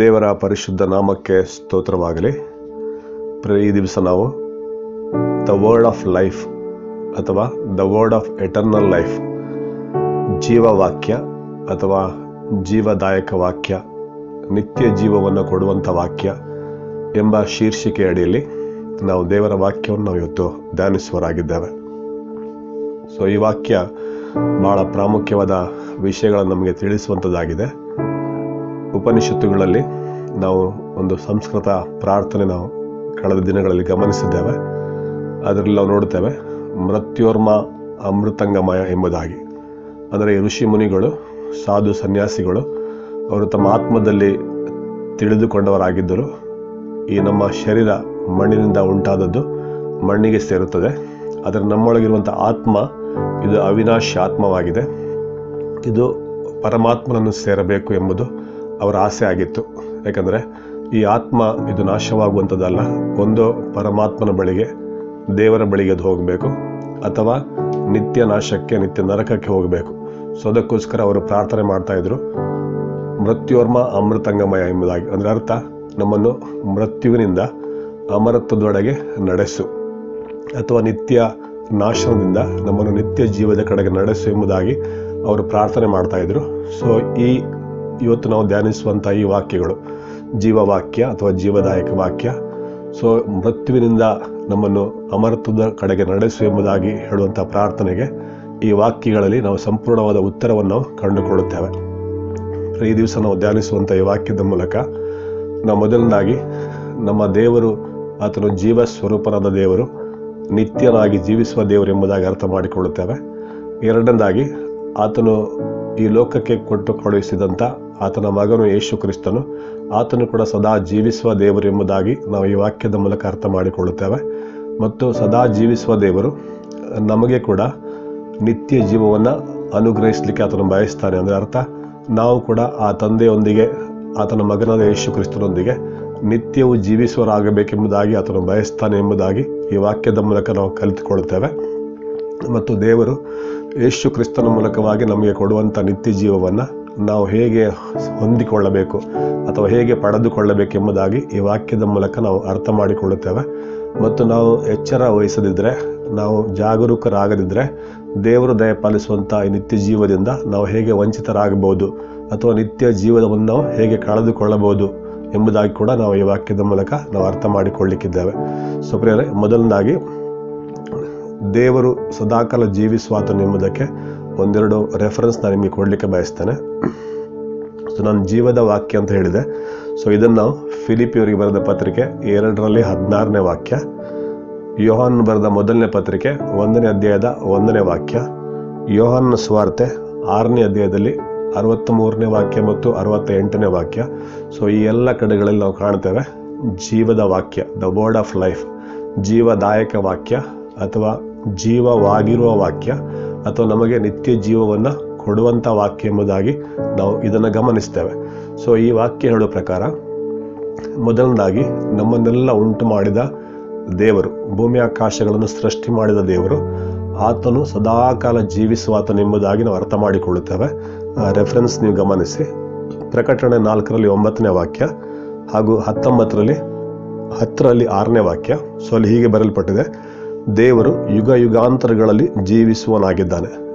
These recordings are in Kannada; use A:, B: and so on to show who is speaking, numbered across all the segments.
A: ದೇವರ ಪರಿಶುದ್ಧ ನಾಮಕ್ಕೆ ಸ್ತೋತ್ರವಾಗಲಿ. ಈ ದಿವಸ ನಾವು ದ ವರ್ಡ್ ಆಫ್ ಲೈಫ್ ಅಥವಾ the word of eternal life, ಜೀವವಾಕ್ಯ ಅಥವಾ ಜೀವದಾಯಕ ವಾಕ್ಯ, ನಿತ್ಯ ಜೀವವನ್ನು ಕೊಡುವಂಥ ವಾಕ್ಯ ಎಂಬ ಶೀರ್ಷಿಕೆ ಅಡಿಯಲ್ಲಿ ನಾವು ದೇವರ ವಾಕ್ಯವನ್ನು ನಾವು ಇವತ್ತು ಧ್ಯಾನಿಸುವರಾಗಿದ್ದೇವೆ. ಸೊ ಈ ವಾಕ್ಯ ಬಹಳ ಪ್ರಾಮುಖ್ಯವಾದ ವಿಷಯಗಳನ್ನು ನಮಗೆ ತಿಳಿಸುವಂಥದ್ದಾಗಿದೆ. ಉಪನಿಷತ್ತುಗಳಲ್ಲಿ ನಾವು ಒಂದು ಸಂಸ್ಕೃತ ಪ್ರಾರ್ಥನೆ ನಾವು ಕಳೆದ ದಿನಗಳಲ್ಲಿ ಗಮನಿಸಿದ್ದೇವೆ. ಅದರಲ್ಲಿ ನಾವು ನೋಡ್ತೇವೆ ಮೃತ್ಯೋರ್ಮ ಅಮೃತಂಗಮಯ ಎಂಬುದಾಗಿ. ಅಂದರೆ ಈ ಋಷಿ ಮುನಿಗಳು, ಸಾಧು ಸನ್ಯಾಸಿಗಳು, ಅವರು ತಮ್ಮ ಆತ್ಮದಲ್ಲಿ ತಿಳಿದುಕೊಂಡವರಾಗಿದ್ದರು. ಈ ನಮ್ಮ ಶರೀರ ಮಣ್ಣಿನಿಂದ ಉಂಟಾದದ್ದು ಮಣ್ಣಿಗೆ ಸೇರುತ್ತದೆ. ಆದರೆ ನಮ್ಮೊಳಗಿರುವಂಥ ಆತ್ಮ ಇದು ಅವಿನಾಶಿ ಆತ್ಮವಾಗಿದೆ. ಇದು ಪರಮಾತ್ಮನನ್ನು ಸೇರಬೇಕು ಎಂಬುದು ಅವರ ಆಸೆ ಆಗಿತ್ತು. ಯಾಕಂದರೆ ಈ ಆತ್ಮ ಇದು ನಾಶವಾಗುವಂಥದ್ದಲ್ಲ. ಒಂದು ಪರಮಾತ್ಮನ ಬಳಿಗೆ, ದೇವರ ಬಳಿಗೆ ಅದು ಹೋಗಬೇಕು, ಅಥವಾ ನಿತ್ಯ ನಾಶಕ್ಕೆ, ನಿತ್ಯ ನರಕಕ್ಕೆ ಹೋಗಬೇಕು. ಸೊ ಅದಕ್ಕೋಸ್ಕರ ಅವರು ಪ್ರಾರ್ಥನೆ ಮಾಡ್ತಾ ಇದ್ರು, ಮೃತ್ಯೋರ್ಮ ಅಮೃತಂಗಮಯ ಎಂಬುದಾಗಿ. ಅಂದರೆ ಅರ್ಥ, ನಮ್ಮನ್ನು ಮೃತ್ಯುವಿನಿಂದ ಅಮರತ್ವದೊಳಗೆ ನಡೆಸು, ಅಥವಾ ನಿತ್ಯ ನಾಶನದಿಂದ ನಮ್ಮನ್ನು ನಿತ್ಯ ಜೀವದ ಕಡೆಗೆ ನಡೆಸು ಎಂಬುದಾಗಿ ಅವರು ಪ್ರಾರ್ಥನೆ ಮಾಡ್ತಾ ಇದ್ರು. ಸೊ ಇವತ್ತು ನಾವು ಧ್ಯಾನಿಸುವಂಥ ಈ ವಾಕ್ಯಗಳು ಜೀವವಾಕ್ಯ ಅಥವಾ ಜೀವದಾಯಕ ವಾಕ್ಯ. ಸೊ ಮೃತ್ಯುವಿನಿಂದ ನಮ್ಮನ್ನು ಅಮರತ್ವದ ಕಡೆಗೆ ನಡೆಸು ಎಂಬುದಾಗಿ ಹೇಳುವಂಥ ಪ್ರಾರ್ಥನೆಗೆ ಈ ವಾಕ್ಯಗಳಲ್ಲಿ ನಾವು ಸಂಪೂರ್ಣವಾದ ಉತ್ತರವನ್ನು ನಾವು ಕಂಡುಕೊಳ್ಳುತ್ತೇವೆ. ಈ ದಿವಸ ನಾವು ಧ್ಯಾನಿಸುವಂಥ ಈ ವಾಕ್ಯದ ಮೂಲಕ ನಾವು ಮೊದಲನೇದಾಗಿ ನಮ್ಮ ದೇವರು, ಆತನು ಜೀವ ಸ್ವರೂಪನಾದ ದೇವರು, ನಿತ್ಯನಾಗಿ ಜೀವಿಸುವ ದೇವರು ಎಂಬುದಾಗಿ ಅರ್ಥ ಮಾಡಿಕೊಳ್ಳುತ್ತೇವೆ. ಎರಡನೇದಾಗಿ, ಆತನು ಈ ಲೋಕಕ್ಕೆ ಕೊಟ್ಟು ಕಳುಹಿಸಿದಂಥ ಆತನ ಮಗನು ಯೇಸು ಕ್ರಿಸ್ತನು, ಆತನು ಕೂಡ ಸದಾ ಜೀವಿಸುವ ದೇವರು ಎಂಬುದಾಗಿ ನಾವು ಈ ವಾಕ್ಯದ ಮೂಲಕ ಅರ್ಥ ಮಾಡಿಕೊಳ್ಳುತ್ತೇವೆ. ಮತ್ತು ಸದಾ ಜೀವಿಸುವ ದೇವರು ನಮಗೆ ಕೂಡ ನಿತ್ಯ ಜೀವವನ್ನು ಅನುಗ್ರಹಿಸಲಿಕ್ಕೆ ಆತನು ಬಯಸ್ತಾನೆ. ಅಂದರೆ ಅರ್ಥ, ನಾವು ಕೂಡ ಆ ತಂದೆಯೊಂದಿಗೆ, ಆತನ ಮಗನಾದ ಯೇಸು ಕ್ರಿಸ್ತನೊಂದಿಗೆ ನಿತ್ಯವೂ ಜೀವಿಸುವರಾಗಬೇಕೆಂಬುದಾಗಿ ಆತನು ಬಯಸ್ತಾನೆ ಎಂಬುದಾಗಿ ಈ ವಾಕ್ಯದ ಮೂಲಕ ನಾವು ಕಲಿತುಕೊಳ್ಳುತ್ತೇವೆ. ಮತ್ತು ದೇವರು ಯೇಸು ಕ್ರಿಸ್ತನ ಮೂಲಕವಾಗಿ ನಮಗೆ ಕೊಡುವಂಥ ನಿತ್ಯ ಜೀವವನ್ನು ನಾವು ಹೇಗೆ ಹೊಂದಿಕೊಳ್ಳಬೇಕು ಅಥವಾ ಹೇಗೆ ಪಡೆದುಕೊಳ್ಳಬೇಕೆಂಬುದಾಗಿ ಈ ವಾಕ್ಯದ ಮೂಲಕ ನಾವು ಅರ್ಥ ಮಾಡಿಕೊಳ್ಳುತ್ತೇವೆ. ಮತ್ತು ನಾವು ಎಚ್ಚರ ವಹಿಸದಿದ್ದರೆ, ನಾವು ಜಾಗರೂಕರಾಗದಿದ್ದರೆ, ದೇವರು ದಯಪಾಲಿಸುವಂಥ ಈ ನಿತ್ಯ ಜೀವದಿಂದ ನಾವು ಹೇಗೆ ವಂಚಿತರಾಗಬಹುದು ಅಥವಾ ನಿತ್ಯ ಜೀವನವನ್ನು ನಾವು ಹೇಗೆ ಕಳೆದುಕೊಳ್ಳಬಹುದು ಎಂಬುದಾಗಿ ಕೂಡ ನಾವು ಈ ವಾಕ್ಯದ ಮೂಲಕ ನಾವು ಅರ್ಥ ಮಾಡಿಕೊಳ್ಳಲಿಕ್ಕಿದ್ದೇವೆ. ಸೊ ಪ್ರಿಯರೇ, ಮೊದಲನೇದಾಗಿ ದೇವರು ಸದಾಕಾಲ ಜೀವಿಸುವಾತನು ಎಂಬುದಕ್ಕೆ ಒಂದೆರಡು ರೆಫರೆನ್ಸ್ ನಾನು ನಿಮಗೆ ಕೊಡಲಿಕ್ಕೆ ಬಯಸ್ತೇನೆ. ಸೊ ನಾನು ಜೀವದ ವಾಕ್ಯ ಅಂತ ಹೇಳಿದೆ. ಸೊ ಇದನ್ನು ನಾವು ಫಿಲಿಪಿಯವರಿಗೆ ಬರೆದ ಪತ್ರಿಕೆ 2ರಲ್ಲಿ 16ನೇ ವಾಕ್ಯ, ಯೋಹಾನನ ಬರೆದ ಮೊದಲನೇ ಪತ್ರಿಕೆ 1ನೇ ಅಧ್ಯಾಯದ 1ನೇ ವಾಕ್ಯ, ಯೋಹಾನನ ಸುವಾರ್ತೆ 6ನೇ ಅಧ್ಯಾಯದಲ್ಲಿ 63ನೇ ವಾಕ್ಯ ಮತ್ತು 68ನೇ ವಾಕ್ಯ. ಸೊ ಈ ಎಲ್ಲ ಕಡೆಗಳಲ್ಲಿ ನಾವು ಕಾಣ್ತೇವೆ ಜೀವದ ವಾಕ್ಯ, ದ ವರ್ಡ್ ಆಫ್ ಲೈಫ್, ಜೀವದಾಯಕ ವಾಕ್ಯ ಅಥವಾ ಜೀವವಾಗಿರುವ ವಾಕ್ಯ ಅಥವಾ ನಮಗೆ ನಿತ್ಯ ಜೀವವನ್ನು ಕೊಡುವಂಥ ವಾಕ್ಯ ಎಂಬುದಾಗಿ ನಾವು ಇದನ್ನು ಗಮನಿಸ್ತೇವೆ. ಸೊ ಈ ವಾಕ್ಯ ಹೇಳುವ ಪ್ರಕಾರ, ಮೊದಲನೇದಾಗಿ ನಮ್ಮನ್ನೆಲ್ಲ ಉಂಟು ಮಾಡಿದ ದೇವರು, ಭೂಮಿ ಆಕಾಶಗಳನ್ನು ಸೃಷ್ಟಿ ಮಾಡಿದ ದೇವರು, ಆತನು ಸದಾಕಾಲ ಜೀವಿಸುವಾತನು ಎಂಬುದಾಗಿ ನಾವು ಅರ್ಥ ಮಾಡಿಕೊಳ್ಳುತ್ತೇವೆ. ರೆಫರೆನ್ಸ್ ನೀವು ಗಮನಿಸಿ, ಪ್ರಕಟಣೆ 4ರಲ್ಲಿ 9ನೇ ವಾಕ್ಯ ಹಾಗೂ 19ರಲ್ಲಿ 10ರಲ್ಲಿ 6ನೇ ವಾಕ್ಯ. ಸೊ ಅಲ್ಲಿ ಹೀಗೆ ಬರೆಯಲ್ಪಟ್ಟಿದೆ, ದೇವರು ಯುಗ ಯುಗಾಂತರಗಳಲ್ಲಿ ಜೀವಿಸುವನಾಗಿದ್ದಾನೆ,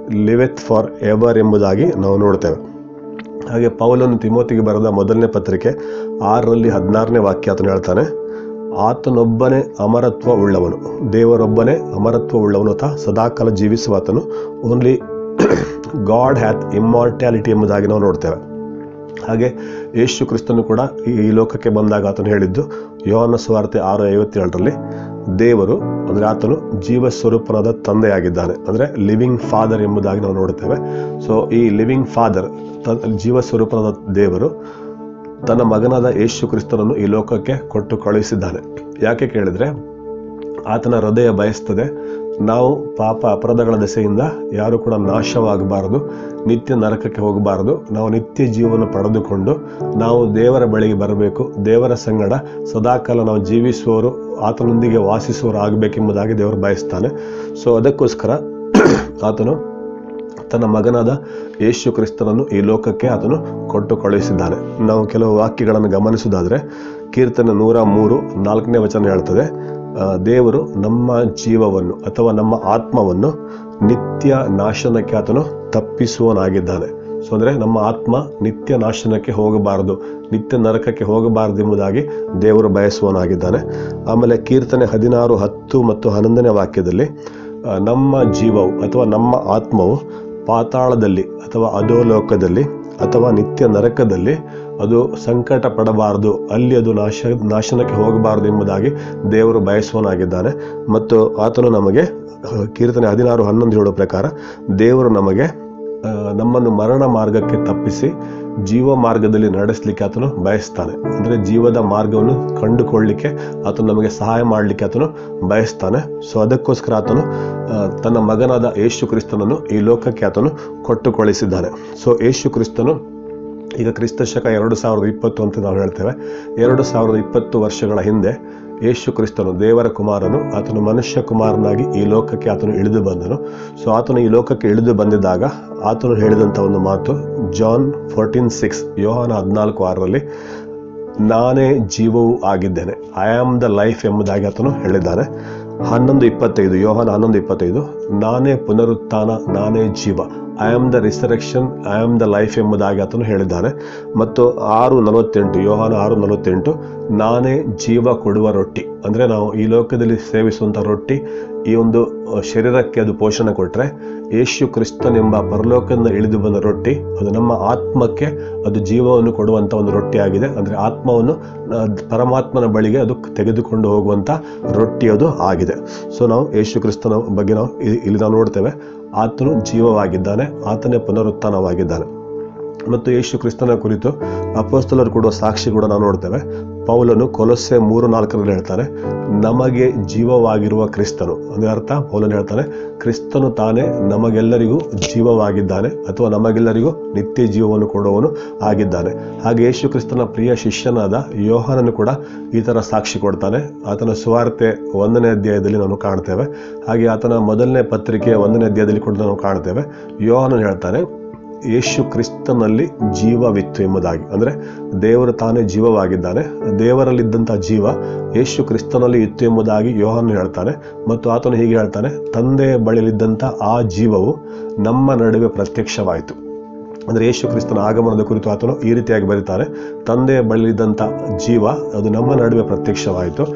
A: ಲಿವೆತ್ ಫಾರ್ ಎವರ್ ಎಂಬುದಾಗಿ ನಾವು ನೋಡ್ತೇವೆ. ಹಾಗೆ ಪೌಲನು ತಿಮೋತಿಗೆ ಬರೆದ ಮೊದಲನೇ ಪತ್ರಿಕೆ 6ರಲ್ಲಿ 16ನೇ ವಾಕ್ಯ ಆತನು ಹೇಳ್ತಾನೆ, ಆತನೊಬ್ಬನೇ ಅಮರತ್ವ ಉಳ್ಳವನು, ದೇವರೊಬ್ಬನೇ ಅಮರತ್ವ ಉಳ್ಳವನು ಅಥವಾ ಸದಾಕಾಲ ಜೀವಿಸುವಾತನು, ಓನ್ಲಿ ಗಾಡ್ ಹ್ಯಾತ್ ಇಮ್ಮಾರ್ಟ್ಯಾಲಿಟಿ ಎಂಬುದಾಗಿ ನಾವು ನೋಡ್ತೇವೆ. ಹಾಗೆ ಯೇಸು ಕ್ರಿಸ್ತನು ಕೂಡ ಈ ಲೋಕಕ್ಕೆ ಬಂದಾಗ ಆತನು ಹೇಳಿದ್ದು ಯೋಹಾನ ಸುವಾರ್ತೆ 6:57ರಲ್ಲಿ, ದೇವರು ಅಂದರೆ ಆತನು ಜೀವ ಸ್ವರೂಪನಾದ ತಂದೆಯಾಗಿದ್ದಾನೆ, ಅಂದರೆ ಲಿವಿಂಗ್ ಫಾದರ್ ಎಂಬುದಾಗಿ ನಾವು ನೋಡುತ್ತೇವೆ. ಸೊ ಈ ಲಿವಿಂಗ್ ಫಾದರ್, ಜೀವ ಸ್ವರೂಪನಾದ ದೇವರು ತನ್ನ ಮಗನಾದ ಯೇಸು ಕ್ರಿಸ್ತನನ್ನು ಈ ಲೋಕಕ್ಕೆ ಕೊಟ್ಟು ಕಳುಹಿಸಿದ್ದಾನೆ. ಯಾಕೆ ಕೇಳಿದರೆ, ಆತನ ಹೃದಯ ಬಯಸ್ತದೆ ನಾವು ಪಾಪ ಅಪರಾಧಗಳ ದೆಸೆಯಿಂದ ಯಾರು ಕೂಡ ನಾಶವಾಗಬಾರದು, ನಿತ್ಯ ನರಕಕ್ಕೆ ಹೋಗಬಾರದು, ನಾವು ನಿತ್ಯ ಜೀವನ ಪಡೆದುಕೊಂಡು ನಾವು ದೇವರ ಬಳಿಗೆ ಬರಬೇಕು, ದೇವರ ಸಂಗಡ ಸದಾಕಾಲ ನಾವು ಜೀವಿಸುವವರು, ಆತನೊಂದಿಗೆ ವಾಸಿಸುವವರು ಆಗಬೇಕೆಂಬುದಾಗಿ ದೇವರು ಬಯಸ್ತಾನೆ. ಸೊ ಅದಕ್ಕೋಸ್ಕರ ಆತನು ತನ್ನ ಮಗನಾದ ಯೇಸು ಕ್ರಿಸ್ತನನ್ನು ಈ ಲೋಕಕ್ಕೆ ಆತನು ಕೊಟ್ಟು ಕಳುಹಿಸಿದ್ದಾನೆ. ನಾವು ಕೆಲವು ವಾಕ್ಯಗಳನ್ನು ಗಮನಿಸುವುದಾದರೆ ಕೀರ್ತನೆ 103:4 ವಚನ ಹೇಳ್ತದೆ, ದೇವರು ನಮ್ಮ ಜೀವವನ್ನು ಅಥವಾ ನಮ್ಮ ಆತ್ಮವನ್ನು ನಿತ್ಯ ನಾಶನಕ್ಕೆ ಆತನು ತಪ್ಪಿಸುವನಾಗಿದ್ದಾನೆ. ಸೊ ಅಂದರೆ ನಮ್ಮ ಆತ್ಮ ನಿತ್ಯ ನಾಶನಕ್ಕೆ ಹೋಗಬಾರದು, ನಿತ್ಯ ನರಕಕ್ಕೆ ಹೋಗಬಾರದು ಎಂಬುದಾಗಿ ದೇವರು ಬಯಸುವನಾಗಿದ್ದಾನೆ. ಆಮೇಲೆ ಕೀರ್ತನೆ 16:10 ಮತ್ತು 11ನೇ ವಾಕ್ಯದಲ್ಲಿ ನಮ್ಮ ಜೀವವು ಅಥವಾ ನಮ್ಮ ಆತ್ಮವು ಪಾತಾಳದಲ್ಲಿ ಅಥವಾ ಅಧೋಲೋಕದಲ್ಲಿ ಅಥವಾ ನಿತ್ಯ ನರಕದಲ್ಲಿ ಅದು ಸಂಕಟ ಪಡಬಾರದು, ಅಲ್ಲಿ ಅದು ನಾಶನಕ್ಕೆ ಹೋಗಬಾರದು ಎಂಬುದಾಗಿ ದೇವರು ಬಯಸುವನಾಗಿದ್ದಾನೆ. ಮತ್ತು ಆತನು ನಮಗೆ ಕೀರ್ತನೆ 16:11 ಪ್ರಕಾರ ದೇವರು ನಮ್ಮನ್ನು ಮರಣ ಮಾರ್ಗಕ್ಕೆ ತಪ್ಪಿಸಿ ಜೀವ ಮಾರ್ಗದಲ್ಲಿ ನಡೆಸಲಿಕ್ಕೆ ಆತನು ಬಯಸ್ತಾನೆ. ಅಂದರೆ ಜೀವದ ಮಾರ್ಗವನ್ನು ಕಂಡುಕೊಳ್ಳಲಿಕ್ಕೆ ಆತನು ನಮಗೆ ಸಹಾಯ ಮಾಡಲಿಕ್ಕೆ ಆತನು ಬಯಸ್ತಾನೆ. ಸೊ ಅದಕ್ಕೋಸ್ಕರ ಆತನು ತನ್ನ ಮಗನಾದ ಯೇಸು ಕ್ರಿಸ್ತನನ್ನು ಈ ಲೋಕಕ್ಕೆ ಆತನು ಕೊಟ್ಟು ಕಳುಹಿಸಿದ್ದಾನೆ. ಸೊ ಯೇಸು ಕ್ರಿಸ್ತನು ಈಗ ಕ್ರಿಸ್ತಶಕ 2020 ಅಂತ ನಾವು ಹೇಳ್ತೇವೆ. 2020 ವರ್ಷಗಳ ಹಿಂದೆ ಯೇಸು ಕ್ರಿಸ್ತನು ದೇವರ ಕುಮಾರನು, ಆತನು ಮನುಷ್ಯ ಕುಮಾರನಾಗಿ ಈ ಲೋಕಕ್ಕೆ ಆತನು ಇಳಿದು ಬಂದನು. ಸೊ ಆತನು ಈ ಲೋಕಕ್ಕೆ ಇಳಿದು ಬಂದಿದ್ದಾಗ ಆತನು ಹೇಳಿದಂಥ ಒಂದು ಮಾತು ಜಾನ್ 14:6, ಯೋಹಾನ 14:6 ನಾನೇ ಜೀವವೂ ಆಗಿದ್ದೇನೆ, ಐ ಆಮ್ ದ ಲೈಫ್ ಎಂಬುದಾಗಿ ಆತನು ಹೇಳಿದ್ದಾನೆ. 11:25 ಯೋಹಾನ 11:25 ನಾನೇ ಪುನರುತ್ಥಾನ, ನಾನೇ ಜೀವ, I am the resurrection, I am the life ಎಂಬುದಾಗಿ ಆತನು ಹೇಳಿದ್ದಾನೆ. ಮತ್ತು 6:48 ಯೋಹಾನ 6:48 ನಾನೇ ಜೀವ ಕೊಡುವ ರೊಟ್ಟಿ. ಅಂದರೆ ನಾವು ಈ ಲೋಕದಲ್ಲಿ ಸೇವಿಸುವಂಥ ರೊಟ್ಟಿ ಈ ಒಂದು ಶರೀರಕ್ಕೆ ಅದು ಪೋಷಣೆ ಕೊಟ್ಟರೆ, ಯೇಸು ಕ್ರಿಸ್ತನೆಂಬ ಪರಲೋಕದಿಂದ ಇಳಿದು ಬಂದ ರೊಟ್ಟಿ ಅದು ನಮ್ಮ ಆತ್ಮಕ್ಕೆ ಅದು ಜೀವವನ್ನು ಕೊಡುವಂಥ ಒಂದು ರೊಟ್ಟಿ ಆಗಿದೆ. ಅಂದರೆ ಆತ್ಮವನ್ನು ಪರಮಾತ್ಮನ ಬಳಿಗೆ ಅದು ತೆಗೆದುಕೊಂಡು ಹೋಗುವಂಥ ರೊಟ್ಟಿ ಅದು ಆಗಿದೆ. ಸೊ ನಾವು ಯೇಸು ಕ್ರಿಸ್ತನ ಬಗ್ಗೆ ನಾವು ಇಲ್ಲಿ ನಾವು ನೋಡ್ತೇವೆ, ಆತನು ಜೀವವಾಗಿದ್ದಾನೆ, ಆತನೇ ಪುನರುತ್ಥಾನವಾಗಿದ್ದಾನೆ. ಮತ್ತು ಯೇಸು ಕ್ರಿಸ್ತನ ಕುರಿತು ಅಪೊಸ್ತಲರು ಕೊಡುವ ಸಾಕ್ಷಿ ಕೂಡ ನಾವು ನೋಡ್ತೇವೆ. ಪೌಲನು ಕೊಲೊಸ್ಸೆ 3:4 ಹೇಳ್ತಾನೆ, ನಮಗೆ ಜೀವವಾಗಿರುವ ಕ್ರಿಸ್ತನು. ಅಂದರೆ ಅರ್ಥ, ಪೌಲನು ಹೇಳ್ತಾನೆ ಕ್ರಿಸ್ತನು ತಾನೇ ನಮಗೆಲ್ಲರಿಗೂ ಜೀವವಾಗಿದ್ದಾನೆ ಅಥವಾ ನಮಗೆಲ್ಲರಿಗೂ ನಿತ್ಯ ಜೀವವನ್ನು ಕೊಡುವವನು ಆಗಿದ್ದಾನೆ. ಹಾಗೆ ಯೇಸು ಕ್ರಿಸ್ತನ ಪ್ರಿಯ ಶಿಷ್ಯನಾದ ಯೋಹಾನನು ಕೂಡ ಈ ಥರ ಸಾಕ್ಷಿ ಕೊಡ್ತಾನೆ. ಆತನ ಸುವಾರ್ತೆ 1ನೇ ಅಧ್ಯಾಯದಲ್ಲಿ ನಾವು ಕಾಣ್ತೇವೆ. ಹಾಗೆ ಆತನ ಮೊದಲನೇ ಪತ್ರಿಕೆ 1ನೇ ಅಧ್ಯಾಯದಲ್ಲಿ ಕೂಡ ನಾವು ಕಾಣ್ತೇವೆ. ಯೋಹಾನನು ಹೇಳ್ತಾನೆ ಯೇಸು ಕ್ರಿಸ್ತನಲ್ಲಿ ಜೀವವಿತ್ತು ಎಂಬುದಾಗಿ. ಅಂದರೆ ದೇವರು ತಾನೇ ಜೀವವಾಗಿದ್ದಾನೆ, ದೇವರಲ್ಲಿದ್ದಂಥ ಜೀವ ಯೇಸು ಕ್ರಿಸ್ತನಲ್ಲಿ ಇತ್ತು ಎಂಬುದಾಗಿ ಯೋಹಾನನು ಹೇಳ್ತಾನೆ. ಮತ್ತು ಆತನು ಹೀಗೆ ಹೇಳ್ತಾನೆ, ತಂದೆಯ ಬಳಿಯಲ್ಲಿದ್ದಂಥ ಆ ಜೀವವು ನಮ್ಮ ನಡುವೆ ಪ್ರತ್ಯಕ್ಷವಾಯಿತು. ಅಂದರೆ ಯೇಸು ಕ್ರಿಸ್ತನ ಆಗಮನದ ಕುರಿತು ಆತನು ಈ ರೀತಿಯಾಗಿ ಬರೀತಾನೆ, ತಂದೆಯ ಬಳಿಯಲ್ಲಿದ್ದಂಥ ಜೀವ ಅದು ನಮ್ಮ ನಡುವೆ ಪ್ರತ್ಯಕ್ಷವಾಯಿತು,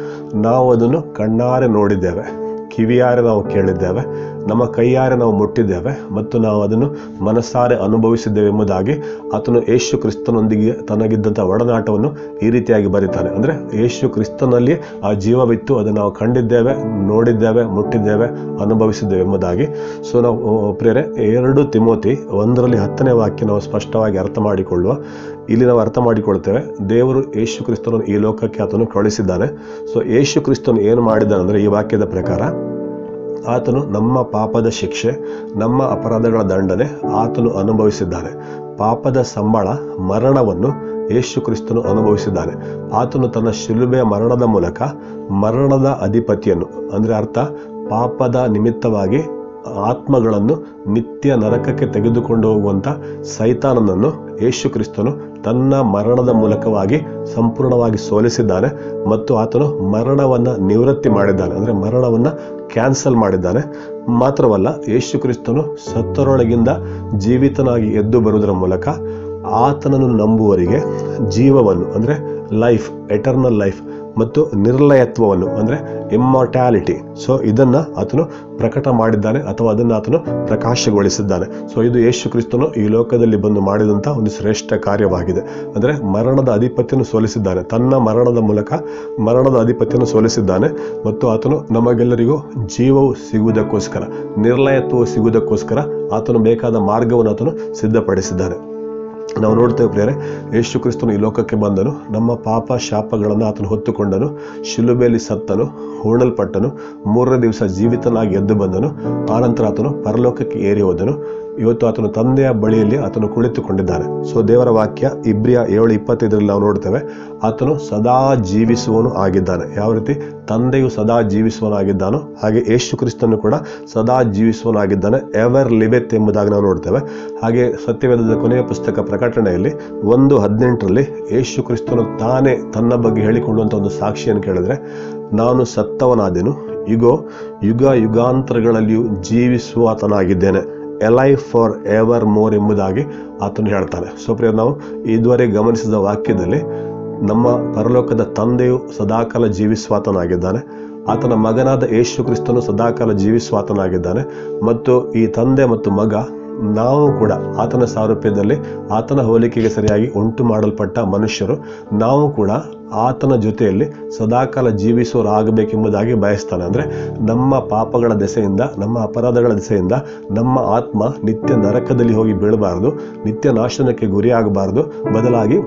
A: ನಾವು ಅದನ್ನು ಕಣ್ಣಾರೆ ನೋಡಿದ್ದೇವೆ, ಕಿವಿಯಾರೆ ನಾವು ಕೇಳಿದ್ದೇವೆ, ನಮ್ಮ ಕೈಯಾರೆ ನಾವು ಮುಟ್ಟಿದ್ದೇವೆ ಮತ್ತು ನಾವು ಅದನ್ನು ಮನಸ್ಸಾರೆ ಅನುಭವಿಸಿದ್ದೇವೆ ಎಂಬುದಾಗಿ ಆತನು ಯೇಸು ಕ್ರಿಸ್ತನೊಂದಿಗೆ ತನಗಿದ್ದಂಥ ಒಡನಾಟವನ್ನು ಈ ರೀತಿಯಾಗಿ ಬರೀತಾನೆ. ಅಂದರೆ ಯೇಸು ಕ್ರಿಸ್ತನಲ್ಲಿ ಆ ಜೀವವಿತ್ತು, ಅದನ್ನು ನಾವು ಕಂಡಿದ್ದೇವೆ, ನೋಡಿದ್ದೇವೆ, ಮುಟ್ಟಿದ್ದೇವೆ, ಅನುಭವಿಸಿದ್ದೇವೆ ಎಂಬುದಾಗಿ. ಸೊ ನಾವು ಪ್ರಿಯರೇ 2 ತಿಮೋತಿ 1:10 ವಾಕ್ಯ ನಾವು ಸ್ಪಷ್ಟವಾಗಿ ಅರ್ಥ ಮಾಡಿಕೊಳ್ಳುವ. ಇಲ್ಲಿ ನಾವು ಅರ್ಥ ಮಾಡಿಕೊಳ್ತೇವೆ, ದೇವರು ಯೇಸು ಕ್ರಿಸ್ತನನ್ನು ಈ ಲೋಕಕ್ಕೆ ಆತನು ಕಳುಹಿಸಿದ್ದಾನೆ. ಸೊ ಯೇಸು ಕ್ರಿಸ್ತನು ಏನು ಮಾಡಿದ್ದಾನೆ ಅಂದರೆ ಈ ವಾಕ್ಯದ ಪ್ರಕಾರ ಆತನು ನಮ್ಮ ಪಾಪದ ಶಿಕ್ಷೆ, ನಮ್ಮ ಅಪರಾಧಗಳ ದಂಡನೆ ಆತನು ಅನುಭವಿಸಿದ್ದಾನೆ. ಪಾಪದ ಸಂಬಳ ಮರಣವನ್ನು ಯೇಸು ಕ್ರಿಸ್ತನು ಅನುಭವಿಸಿದ್ದಾನೆ. ಆತನು ತನ್ನ ಶಿಲುಬೆಯ ಮರಣದ ಮೂಲಕ ಮರಣದ ಅಧಿಪತಿಯನ್ನು, ಅಂದರೆ ಅರ್ಥ ಪಾಪದ ನಿಮಿತ್ತವಾಗಿ ಆತ್ಮಗಳನ್ನು ನಿತ್ಯ ನರಕಕ್ಕೆ ತೆಗೆದುಕೊಂಡು ಹೋಗುವಂಥ ಸೈತಾನನನ್ನು ಯೇಸು ಕ್ರಿಸ್ತನು ತನ್ನ ಮರಣದ ಮೂಲಕವಾಗಿ ಸಂಪೂರ್ಣವಾಗಿ ಸೋಲಿಸಿದ್ದಾನೆ. ಮತ್ತು ಆತನು ಮರಣವನ್ನು ನಿವೃತ್ತಿ ಮಾಡಿದ್ದಾನೆ, ಅಂದರೆ ಮರಣವನ್ನು ಕ್ಯಾನ್ಸಲ್ ಮಾಡಿದ್ದಾನೆ. ಮಾತ್ರವಲ್ಲ, ಯೇಸು ಕ್ರಿಸ್ತನು ಸತ್ತರೊಳಗಿಂದ ಜೀವಿತನಾಗಿ ಎದ್ದು ಬರುವುದರ ಮೂಲಕ ಆತನನ್ನು ನಂಬುವವರಿಗೆ ಜೀವವನ್ನು, ಅಂದರೆ ಲೈಫ್, ಎಟರ್ನಲ್ ಲೈಫ್ ಮತ್ತು ನಿರ್ಲಯತ್ವವನ್ನು, ಅಂದರೆ ಇಮ್ಮಾರ್ಟ್ಯಾಲಿಟಿ, ಸೊ ಇದನ್ನು ಆತನು ಪ್ರಕಟ ಮಾಡಿದ್ದಾನೆ ಅಥವಾ ಅದನ್ನು ಆತನು ಪ್ರಕಾಶಗೊಳಿಸಿದ್ದಾನೆ. ಸೊ ಇದು ಯೇಸು ಕ್ರಿಸ್ತನು ಈ ಲೋಕದಲ್ಲಿ ಬಂದು ಮಾಡಿದಂಥ ಒಂದು ಶ್ರೇಷ್ಠ ಕಾರ್ಯವಾಗಿದೆ. ಅಂದರೆ ಮರಣದ ಅಧಿಪತಿಯನ್ನು ಸೋಲಿಸಿದ್ದಾನೆ, ತನ್ನ ಮರಣದ ಮೂಲಕ ಮರಣದ ಅಧಿಪತಿಯನ್ನು ಸೋಲಿಸಿದ್ದಾನೆ. ಮತ್ತು ಆತನು ನಮಗೆಲ್ಲರಿಗೂ ಜೀವವು ಸಿಗುವುದಕ್ಕೋಸ್ಕರ, ನಿರ್ಲಯತ್ವವು ಸಿಗುವುದಕ್ಕೋಸ್ಕರ ಆತನು ಬೇಕಾದ ಮಾರ್ಗವನ್ನು ಆತನು ಸಿದ್ಧಪಡಿಸಿದ್ದಾನೆ. ನಾವು ನೋಡ್ತೇವೆ ಪ್ರಿಯರೇ, ಯೇಸು ಕ್ರಿಸ್ತನು ಈ ಲೋಕಕ್ಕೆ ಬಂದನು, ನಮ್ಮ ಪಾಪ ಶಾಪಗಳನ್ನು ಆತನು ಹೊತ್ತುಕೊಂಡನು, ಶಿಲುಬೆಯಲ್ಲಿ ಸತ್ತನು, ಹೂಣಲ್ಪಟ್ಟನು, 3ನೇ ದಿವಸ ಜೀವಿತನಾಗಿ ಎದ್ದು ಬಂದನು. ಆನಂತರ ಆತನು ಪರಲೋಕಕ್ಕೆ ಏರಿ ಹೋದನು. ಇವತ್ತು ಆತನು ತಂದೆಯ ಬಳಿಯಲ್ಲಿ ಆತನು ಕುಳಿತುಕೊಂಡಿದ್ದಾನೆ. ಸೊ ದೇವರ ವಾಕ್ಯ ಇಬ್ರಿಯ 7:25 ನಾವು ನೋಡ್ತೇವೆ, ಆತನು ಸದಾ ಜೀವಿಸುವನು ಆಗಿದ್ದಾನೆ. ಯಾವ ರೀತಿ ತಂದೆಯು ಸದಾ ಜೀವಿಸುವನಾಗಿದ್ದಾನೋ ಹಾಗೆ ಯೇಸು ಕ್ರಿಸ್ತನು ಕೂಡ ಸದಾ ಜೀವಿಸುವನಾಗಿದ್ದಾನೆ, ಎವರ್ ಲಿವೆತ್ ಎಂಬುದಾಗಿ ನಾವು ನೋಡ್ತೇವೆ. ಹಾಗೆ ಸತ್ಯವೇದದ ಕೊನೆಯ ಪುಸ್ತಕ ಪ್ರಕಟಣೆಯಲ್ಲಿ 1:18 ಯೇಸು ಕ್ರಿಸ್ತನು ತಾನೇ ತನ್ನ ಬಗ್ಗೆ ಹೇಳಿಕೊಳ್ಳುವಂಥ ಒಂದು ಸಾಕ್ಷಿಯನ್ನು ಕೇಳಿದ್ರೆ, ನಾನು ಸತ್ತವನಾದೆನು, ಇಗೋ ಯುಗ ಯುಗಾಂತರಗಳಲ್ಲಿಯೂ ಜೀವಿಸುವ ಆತನಾಗಿದ್ದೇನೆ, ಎಲೈವ್ ಫಾರ್ ಎವರ್ ಮೋರ್ ಎಂಬುದಾಗಿ ಆತನು ಹೇಳ್ತಾನೆ. ಸೊ ಪ್ರಿಯ, ನಾವು ಇದುವರೆಗೆ ಗಮನಿಸಿದ ವಾಕ್ಯದಲ್ಲಿ ನಮ್ಮ ಪರಲೋಕದ ತಂದೆಯು ಸದಾಕಾಲ ಜೀವಿಸುವಾತನಾಗಿದ್ದಾನೆ, ಆತನ ಮಗನಾದ ಯೇಸು ಕ್ರಿಸ್ತನು ಸದಾಕಾಲ ಜೀವಿಸುವಾತನಾಗಿದ್ದಾನೆ, ಮತ್ತು ಈ ತಂದೆ ಮತ್ತು ಮಗ ನಾವು ಕೂಡ ಆತನ ಸಾರೂಪ್ಯದಲ್ಲಿ ಆತನ ಹೋಲಿಕೆಗೆ ಸರಿಯಾಗಿ ಉಂಟು ಮಾಡಲ್ಪಟ್ಟ ಮನುಷ್ಯರು, ನಾವು ಕೂಡ ಆತನ ಜೊತೆಯಲ್ಲಿ ಸದಾಕಾಲ ಜೀವಿಸುವರಾಗಬೇಕೆಂಬುದಾಗಿ ಬಯಸ್ತಾನೆ. ಅಂದರೆ ನಮ್ಮ ಪಾಪಗಳ ದೆಸೆಯಿಂದ, ನಮ್ಮ ಅಪರಾಧಗಳ ದೆಸೆಯಿಂದ ನಮ್ಮ ಆತ್ಮ ನಿತ್ಯ ನರಕದಲ್ಲಿ ಹೋಗಿ ಬೀಳಬಾರದು, ನಿತ್ಯ ನಾಶನಕ್ಕೆ ಗುರಿಯಾಗಬಾರದು. ಬದಲಾಗಿ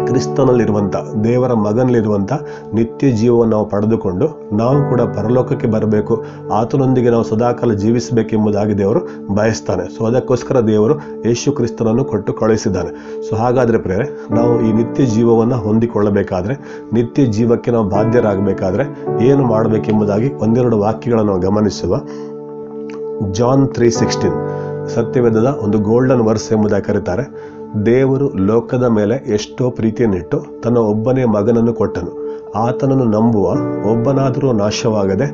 A: ಕ್ರಿಸ್ತನಲ್ಲಿರುವಂಥ, ದೇವರ ಮಗನಲ್ಲಿರುವಂಥ ನಿತ್ಯ ಜೀವವನ್ನು ನಾವು ಪಡೆದುಕೊಂಡು ನಾವು ಕೂಡ ಪರಲೋಕಕ್ಕೆ ಬರಬೇಕು, ಆತನೊಂದಿಗೆ ನಾವು ಸದಾಕಾಲ ಜೀವಿಸಬೇಕೆಂಬುದಾಗಿ ದೇವರು ಬಯಸ್ತಾನೆ. ಸೊ ಅದಕ್ಕೋಸ್ಕರ ದೇವರು ಯೇಸು ಕ್ರಿಸ್ತನನ್ನು ಕೊಟ್ಟು ಕಳುಹಿಸಿದ್ದಾನೆ. ಸೊ ಹಾಗಾದರೆ ಪ್ರಿಯರೇ, ನಾವು ಈ ನಿತ್ಯ ಜೀವವನ್ನು ಹೊಂದಿಕೊಳ್ಳಬೇಕಾದ್ರೆ, ನಿತ್ಯ ಜೀವಕ್ಕೆ ನಾವು ಬಾಧ್ಯರಾಗಬೇಕಾದ್ರೆ ಏನು ಮಾಡಬೇಕೆಂಬುದಾಗಿ ಒಂದೆರಡು ವಾಕ್ಯಗಳನ್ನು ನಾವು ಗಮನಿಸುವ. ಜಾನ್ 3:16 ಸತ್ಯವೇದದ ಒಂದು ಗೋಲ್ಡನ್ ವರ್ಸ್ ಎಂಬುದಾಗಿ ಕರೀತಾರೆ. ದೇವರು ಲೋಕದ ಮೇಲೆ ಎಷ್ಟೋ ಪ್ರೀತಿಯನ್ನಿಟ್ಟು ತನ್ನ ಒಬ್ಬನೇ ಮಗನನ್ನು ಕೊಟ್ಟನು, ಆತನನ್ನು ನಂಬುವ ಒಬ್ಬನಾದರೂ ನಾಶವಾಗದೆ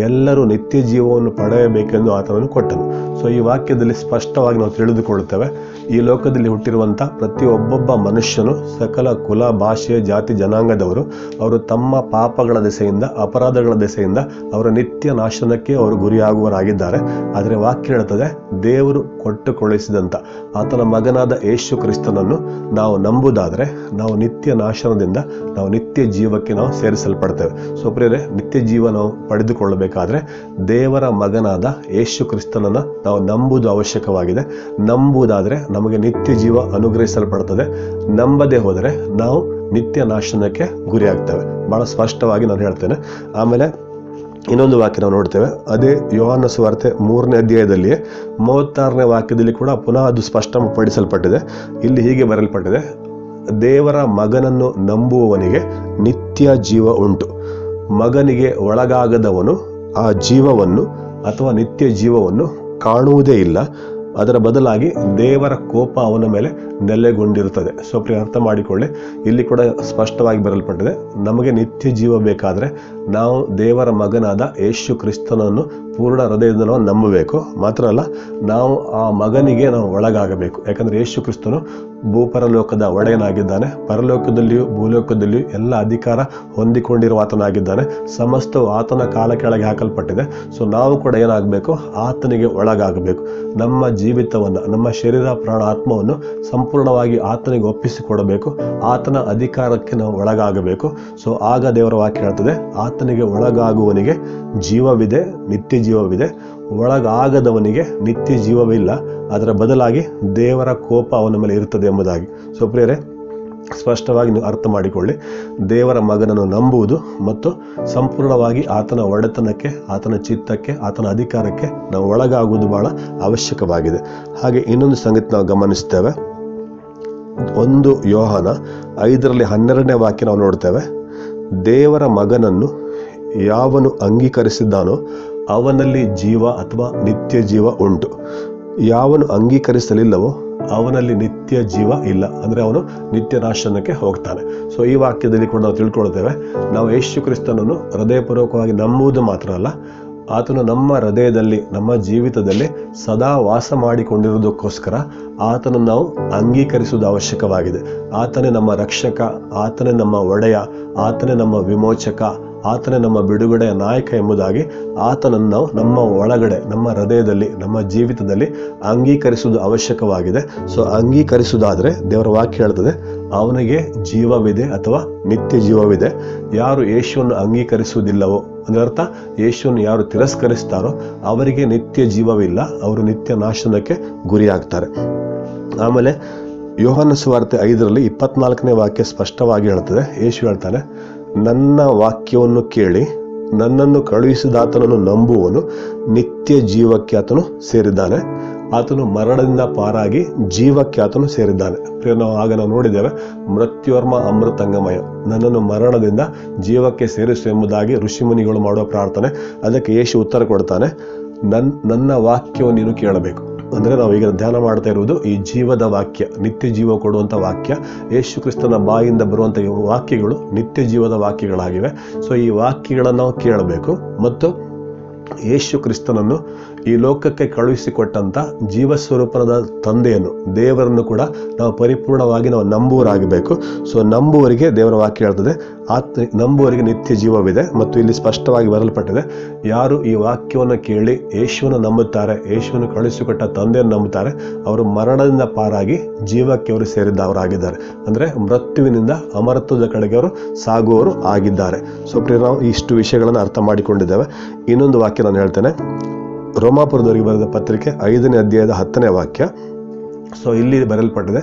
A: ಎಲ್ಲರೂ ನಿತ್ಯ ಜೀವವನ್ನು ಪಡೆಯಬೇಕೆಂದು ಆತನನ್ನು ಕೊಟ್ಟನು. ಸೊ ಈ ವಾಕ್ಯದಲ್ಲಿ ಸ್ಪಷ್ಟವಾಗಿ ನಾವು ತಿಳಿದುಕೊಳ್ಳುತ್ತೇವೆ, ಈ ಲೋಕದಲ್ಲಿ ಹುಟ್ಟಿರುವಂಥ ಪ್ರತಿಯೊಬ್ಬೊಬ್ಬ ಮನುಷ್ಯನು, ಸಕಲ ಕುಲ ಭಾಷೆ ಜಾತಿ ಜನಾಂಗದವರು, ಅವರು ತಮ್ಮ ಪಾಪಗಳ ದೆಸೆಯಿಂದ, ಅಪರಾಧಗಳ ದೆಸೆಯಿಂದ ಅವರ ನಿತ್ಯ ನಾಶನಕ್ಕೆ ಅವರು ಗುರಿಯಾಗುವರಾಗಿದ್ದಾರೆ. ಆದರೆ ವಾಕ್ಯ ಹೇಳ್ತದೆ, ದೇವರು ಕೊಟ್ಟು ಕಳುಹಿಸಿದಂಥ ಆತನ ಮಗನಾದ ಯೇಸು ಕ್ರಿಸ್ತನನ್ನು ನಾವು ನಂಬುವುದಾದರೆ ನಾವು ನಿತ್ಯ ನಾಶನದಿಂದ ನಾವು ನಿತ್ಯ ಜೀವಕ್ಕೆ ನಾವು ಸೇರಿಸಲ್ಪಡ್ತೇವೆ. ಸೊ ಪ್ರಿಯರೇ, ನಿತ್ಯ ಜೀವ ನಾವು ಪಡೆದುಕೊಳ್ಳಬೇಕಾದ್ರೆ ದೇವರ ಮಗನಾದ ಯೇಸು ಕ್ರಿಸ್ತನನ್ನು ನಾವು ನಂಬುವುದು ಅವಶ್ಯಕವಾಗಿದೆ. ನಂಬುವುದಾದರೆ ನಮಗೆ ನಿತ್ಯ ಜೀವ ಅನುಗ್ರಹಿಸಲ್ಪಡ್ತದೆ, ನಂಬದೇ ಹೋದರೆ ನಾವು ನಿತ್ಯ ನಾಶನಕ್ಕೆ ಗುರಿಯಾಗ್ತೇವೆ. ಬಹಳ ಸ್ಪಷ್ಟವಾಗಿ ನಾನು ಹೇಳ್ತೇನೆ. ಆಮೇಲೆ ಇನ್ನೊಂದು ವಾಕ್ಯ ನಾವು ನೋಡ್ತೇವೆ, ಅದೇ ಯೋಹಾನ ಸುವಾರ್ತೆ 3ನೇ ಅಧ್ಯಾಯದಲ್ಲಿಯೇ 36ನೇ ವಾಕ್ಯದಲ್ಲಿ ಕೂಡ ಪುನಃ ಅದು ಸ್ಪಷ್ಟಪಡಿಸಲ್ಪಟ್ಟಿದೆ. ಇಲ್ಲಿ ಹೀಗೆ ಬರೆಯಲ್ಪಟ್ಟಿದೆ, ದೇವರ ಮಗನನ್ನು ನಂಬುವವನಿಗೆ ನಿತ್ಯ ಜೀವ ಉಂಟು, ಮಗನಿಗೆ ಒಳಗಾಗದವನು ಆ ಜೀವವನ್ನು ಅಥವಾ ನಿತ್ಯ ಜೀವವನ್ನು ಕಾಣುವುದೇ ಇಲ್ಲ, ಅದರ ಬದಲಾಗಿ ದೇವರ ಕೋಪ ಅವನ ಮೇಲೆ ನೆಲೆಗೊಂಡಿರುತ್ತದೆ. ಸೊ ಪ್ರಿಯ, ಅರ್ಥ ಮಾಡಿಕೊಳ್ಳಿ, ಇಲ್ಲಿ ಕೂಡ ಸ್ಪಷ್ಟವಾಗಿ ಬರಲ್ಪಟ್ಟಿದೆ, ನಮಗೆ ನಿತ್ಯ ಜೀವ ಬೇಕಾದರೆ ನಾವು ದೇವರ ಮಗನಾದ ಯೇಸು ಕ್ರಿಸ್ತನನ್ನು ಪೂರ್ಣ ಹೃದಯದಿಂದ ನಾವು ನಂಬಬೇಕು. ಮಾತ್ರ ಅಲ್ಲ, ನಾವು ಆ ಮಗನಿಗೆ ನಾವು ಒಳಗಾಗಬೇಕು. ಯಾಕಂದರೆ ಯೇಸು ಕ್ರಿಸ್ತನು ಭೂಪರಲೋಕದ ಒಡೆಯನಾಗಿದ್ದಾನೆ, ಪರಲೋಕದಲ್ಲಿಯೂ ಭೂಲೋಕದಲ್ಲಿಯೂ ಎಲ್ಲ ಅಧಿಕಾರ ಹೊಂದಿಕೊಂಡಿರುವ ಆತನಾಗಿದ್ದಾನೆ, ಸಮಸ್ತವು ಆತನ ಕಾಲ ಕೆಳಗೆ ಹಾಕಲ್ಪಟ್ಟಿದೆ. ಸೊ ನಾವು ಕೂಡ ಏನಾಗಬೇಕು, ಆತನಿಗೆ ಒಳಗಾಗಬೇಕು. ನಮ್ಮ ಜೀವಿತವನ್ನು, ನಮ್ಮ ಶರೀರ ಪ್ರಾಣ ಆತ್ಮವನ್ನು ಸಂಪೂರ್ಣವಾಗಿ ಆತನಿಗೆ ಒಪ್ಪಿಸಿಕೊಡಬೇಕು, ಆತನ ಅಧಿಕಾರಕ್ಕೆ ನಾವು ಒಳಗಾಗಬೇಕು. ಸೊ ಆಗ ದೇವರ ವಾಕ್ಯ ಹೇಳ್ತದೆ, ಆತನಿಗೆ ಒಳಗಾಗುವವನಿಗೆ ಜೀವವಿದೆ, ನಿತ್ಯ ಜೀವವಿದೆ, ಒಳಗಾಗದವನಿಗೆ ನಿತ್ಯ ಜೀವವಿಲ್ಲ, ಅದರ ಬದಲಾಗಿ ದೇವರ ಕೋಪ ಅವನ ಮೇಲೆ ಇರುತ್ತದೆ ಎಂಬುದಾಗಿ. ಸೊ ಪ್ರಿಯರೇ, ಸ್ಪಷ್ಟವಾಗಿ ನೀವು ಅರ್ಥ ಮಾಡಿಕೊಳ್ಳಿ, ದೇವರ ಮಗನನ್ನು ನಂಬುವುದು ಮತ್ತು ಸಂಪೂರ್ಣವಾಗಿ ಆತನ ಒಡೆತನಕ್ಕೆ, ಆತನ ಚಿತ್ತಕ್ಕೆ, ಆತನ ಅಧಿಕಾರಕ್ಕೆ ನಾವು ಒಳಗಾಗುವುದು ಬಹಳ ಅವಶ್ಯಕವಾಗಿದೆ. ಹಾಗೆ ಇನ್ನೊಂದು ಸಂಗತಿ ನಾವು ಗಮನಿಸ್ತೇವೆ, 1 ಯೋಹಾನ 5:12 ವಾಕ್ಯ ನಾವು ನೋಡ್ತೇವೆ, ದೇವರ ಮಗನನ್ನು ಯಾವನು ಅಂಗೀಕರಿಸಿದ್ದಾನೋ ಅವನಲ್ಲಿ ಜೀವ ಅಥವಾ ನಿತ್ಯ ಜೀವ ಉಂಟು, ಯಾವನು ಅಂಗೀಕರಿಸಲಿಲ್ಲವೋ ಅವನಲ್ಲಿ ನಿತ್ಯ ಜೀವ ಇಲ್ಲ, ಅಂದರೆ ಅವನು ನಿತ್ಯ ನಾಶನಕ್ಕೆ ಹೋಗ್ತಾನೆ. ಸೊ ಈ ವಾಕ್ಯದಲ್ಲಿ ಕೂಡ ನಾವು ತಿಳ್ಕೊಳ್ತೇವೆ, ನಾವು ಯೇಸು ಕ್ರಿಸ್ತನನ್ನು ಹೃದಯಪೂರ್ವಕವಾಗಿ ನಂಬುವುದು ಮಾತ್ರ ಅಲ್ಲ, ಆತನು ನಮ್ಮ ಹೃದಯದಲ್ಲಿ, ನಮ್ಮ ಜೀವಿತದಲ್ಲಿ ಸದಾ ವಾಸ ಮಾಡಿಕೊಂಡಿರುವುದಕ್ಕೋಸ್ಕರ ಆತನನ್ನು ನಾವು ಅಂಗೀಕರಿಸುವುದು ಅವಶ್ಯಕವಾಗಿದೆ. ಆತನೇ ನಮ್ಮ ರಕ್ಷಕ, ಆತನೇ ನಮ್ಮ ಒಡೆಯ, ಆತನೇ ನಮ್ಮ ವಿಮೋಚಕ, ಆತನೇ ನಮ್ಮ ಬಿಡುಗಡೆಯ ನಾಯಕ ಎಂಬುದಾಗಿ ಆತನನ್ನು ನಾವು ನಮ್ಮ ಒಳಗಡೆ, ನಮ್ಮ ಹೃದಯದಲ್ಲಿ, ನಮ್ಮ ಜೀವಿತದಲ್ಲಿ ಅಂಗೀಕರಿಸುವುದು ಅವಶ್ಯಕವಾಗಿದೆ. ಸೊ ಅಂಗೀಕರಿಸುವುದಾದರೆ ದೇವರ ವಾಕ್ಯ ಹೇಳ್ತದೆ, ಅವನಿಗೆ ಜೀವವಿದೆ ಅಥವಾ ನಿತ್ಯ ಜೀವವಿದೆ. ಯಾರು ಯೇಸುವನ್ನು ಅಂಗೀಕರಿಸುವುದಿಲ್ಲವೋ, ಅದರ ಅರ್ಥ ಯೇಸುವನ್ನು ಯಾರು ತಿರಸ್ಕರಿಸ್ತಾರೋ ಅವರಿಗೆ ನಿತ್ಯ ಜೀವವಿಲ್ಲ, ಅವರು ನಿತ್ಯ ನಾಶನಕ್ಕೆ ಗುರಿಯಾಗ್ತಾರೆ. ಆಮೇಲೆ ಯೋಹಾನ ಸುವಾರ್ತೆ 5:24 ವಾಕ್ಯ ಸ್ಪಷ್ಟವಾಗಿ ಹೇಳ್ತದೆ, ಯೇಸು ಹೇಳ್ತಾನೆ, ನನ್ನ ವಾಕ್ಯವನ್ನು ಕೇಳಿ ನನ್ನನ್ನು ಕಳುಹಿಸಿದಾತನನ್ನು ನಂಬುವನು ನಿತ್ಯ ಜೀವಕ್ಕೆ ಆತನು ಸೇರಿದ್ದಾನೆ, ಆತನು ಮರಣದಿಂದ ಪಾರಾಗಿ ಜೀವಕ್ಕೆ ಆತನು ಸೇರಿದ್ದಾನೆ. ನಾವು ನೋಡಿದ್ದೇವೆ, ಮೃತ್ಯುರ್ಮ ಅಮೃತಂಗಮಯ, ನನ್ನನ್ನು ಮರಣದಿಂದ ಜೀವಕ್ಕೆ ಸೇರಿಸು ಎಂಬುದಾಗಿ ಋಷಿಮುನಿಗಳು ಮಾಡುವ ಪ್ರಾರ್ಥನೆ. ಅದಕ್ಕೆ ಯೇಸು ಉತ್ತರ ಕೊಡ್ತಾನೆ, ನನ್ನ ವಾಕ್ಯವನ್ನು ನೀನು ಕೇಳಬೇಕು. ಅಂದರೆ ನಾವು ಈಗ ಧ್ಯಾನ ಮಾಡ್ತಾ ಇರುವುದು ಈ ಜೀವದ ವಾಕ್ಯ, ನಿತ್ಯ ಜೀವ ಕೊಡುವಂಥ ವಾಕ್ಯ. ಯೇಸು ಕ್ರಿಸ್ತನ ಬಾಯಿಂದ ಬರುವಂಥ ವಾಕ್ಯಗಳು ನಿತ್ಯ ಜೀವದ ವಾಕ್ಯಗಳಾಗಿವೆ. ಸೊ ಈ ವಾಕ್ಯಗಳನ್ನು ನಾವು ಕೇಳಬೇಕು ಮತ್ತು ಯೇಸು ಕ್ರಿಸ್ತನನ್ನು ಈ ಲೋಕಕ್ಕೆ ಕಳುಹಿಸಿಕೊಟ್ಟಂಥ ಜೀವಸ್ವರೂಪದ ತಂದೆಯನ್ನು, ದೇವರನ್ನು ಕೂಡ ನಾವು ಪರಿಪೂರ್ಣವಾಗಿ ನಾವು ನಂಬುವರಾಗಬೇಕು. ಸೊ ನಂಬುವರಿಗೆ ದೇವರ ವಾಕ್ಯ ಹೇಳ್ತದೆ, ನಂಬುವರಿಗೆ ನಿತ್ಯ ಜೀವವಿದೆ. ಮತ್ತು ಇಲ್ಲಿ ಸ್ಪಷ್ಟವಾಗಿ ಬರಲ್ಪಟ್ಟಿದೆ, ಯಾರು ಈ ವಾಕ್ಯವನ್ನು ಕೇಳಿ ಯೇಸುವನ್ನು ನಂಬುತ್ತಾರೆ, ಯೇಸುವನ್ನು ಕಳುಹಿಸಿಕೊಟ್ಟ ತಂದೆಯನ್ನು ನಂಬುತ್ತಾರೆ, ಅವರು ಮರಣದಿಂದ ಪಾರಾಗಿ ಜೀವಕ್ಕೆ ಅವರು ಸೇರಿದವರಾಗಿದ್ದಾರೆ. ಅಂದರೆ ಮೃತ್ಯುವಿನಿಂದ ಅಮರತ್ವದ ಕಡೆಗೆ ಅವರು ಸಾಗುವವರು ಆಗಿದ್ದಾರೆ. ಸೊ ನಾವು ಇಷ್ಟು ವಿಷಯಗಳನ್ನು ಅರ್ಥ ಮಾಡಿಕೊಂಡಿದ್ದೇವೆ. ಇನ್ನೊಂದು ವಾಕ್ಯ ನಾನು ಹೇಳ್ತೇನೆ, ರೋಮಾಪುರದವರಿಗೆ ಬರೆದ ಪತ್ರಿಕೆ 5ನೇ ಅಧ್ಯಾಯದ 10ನೇ ವಾಕ್ಯ. ಸೊ ಇಲ್ಲಿ ಬರೆಯಲ್ಪಟ್ಟಿದೆ,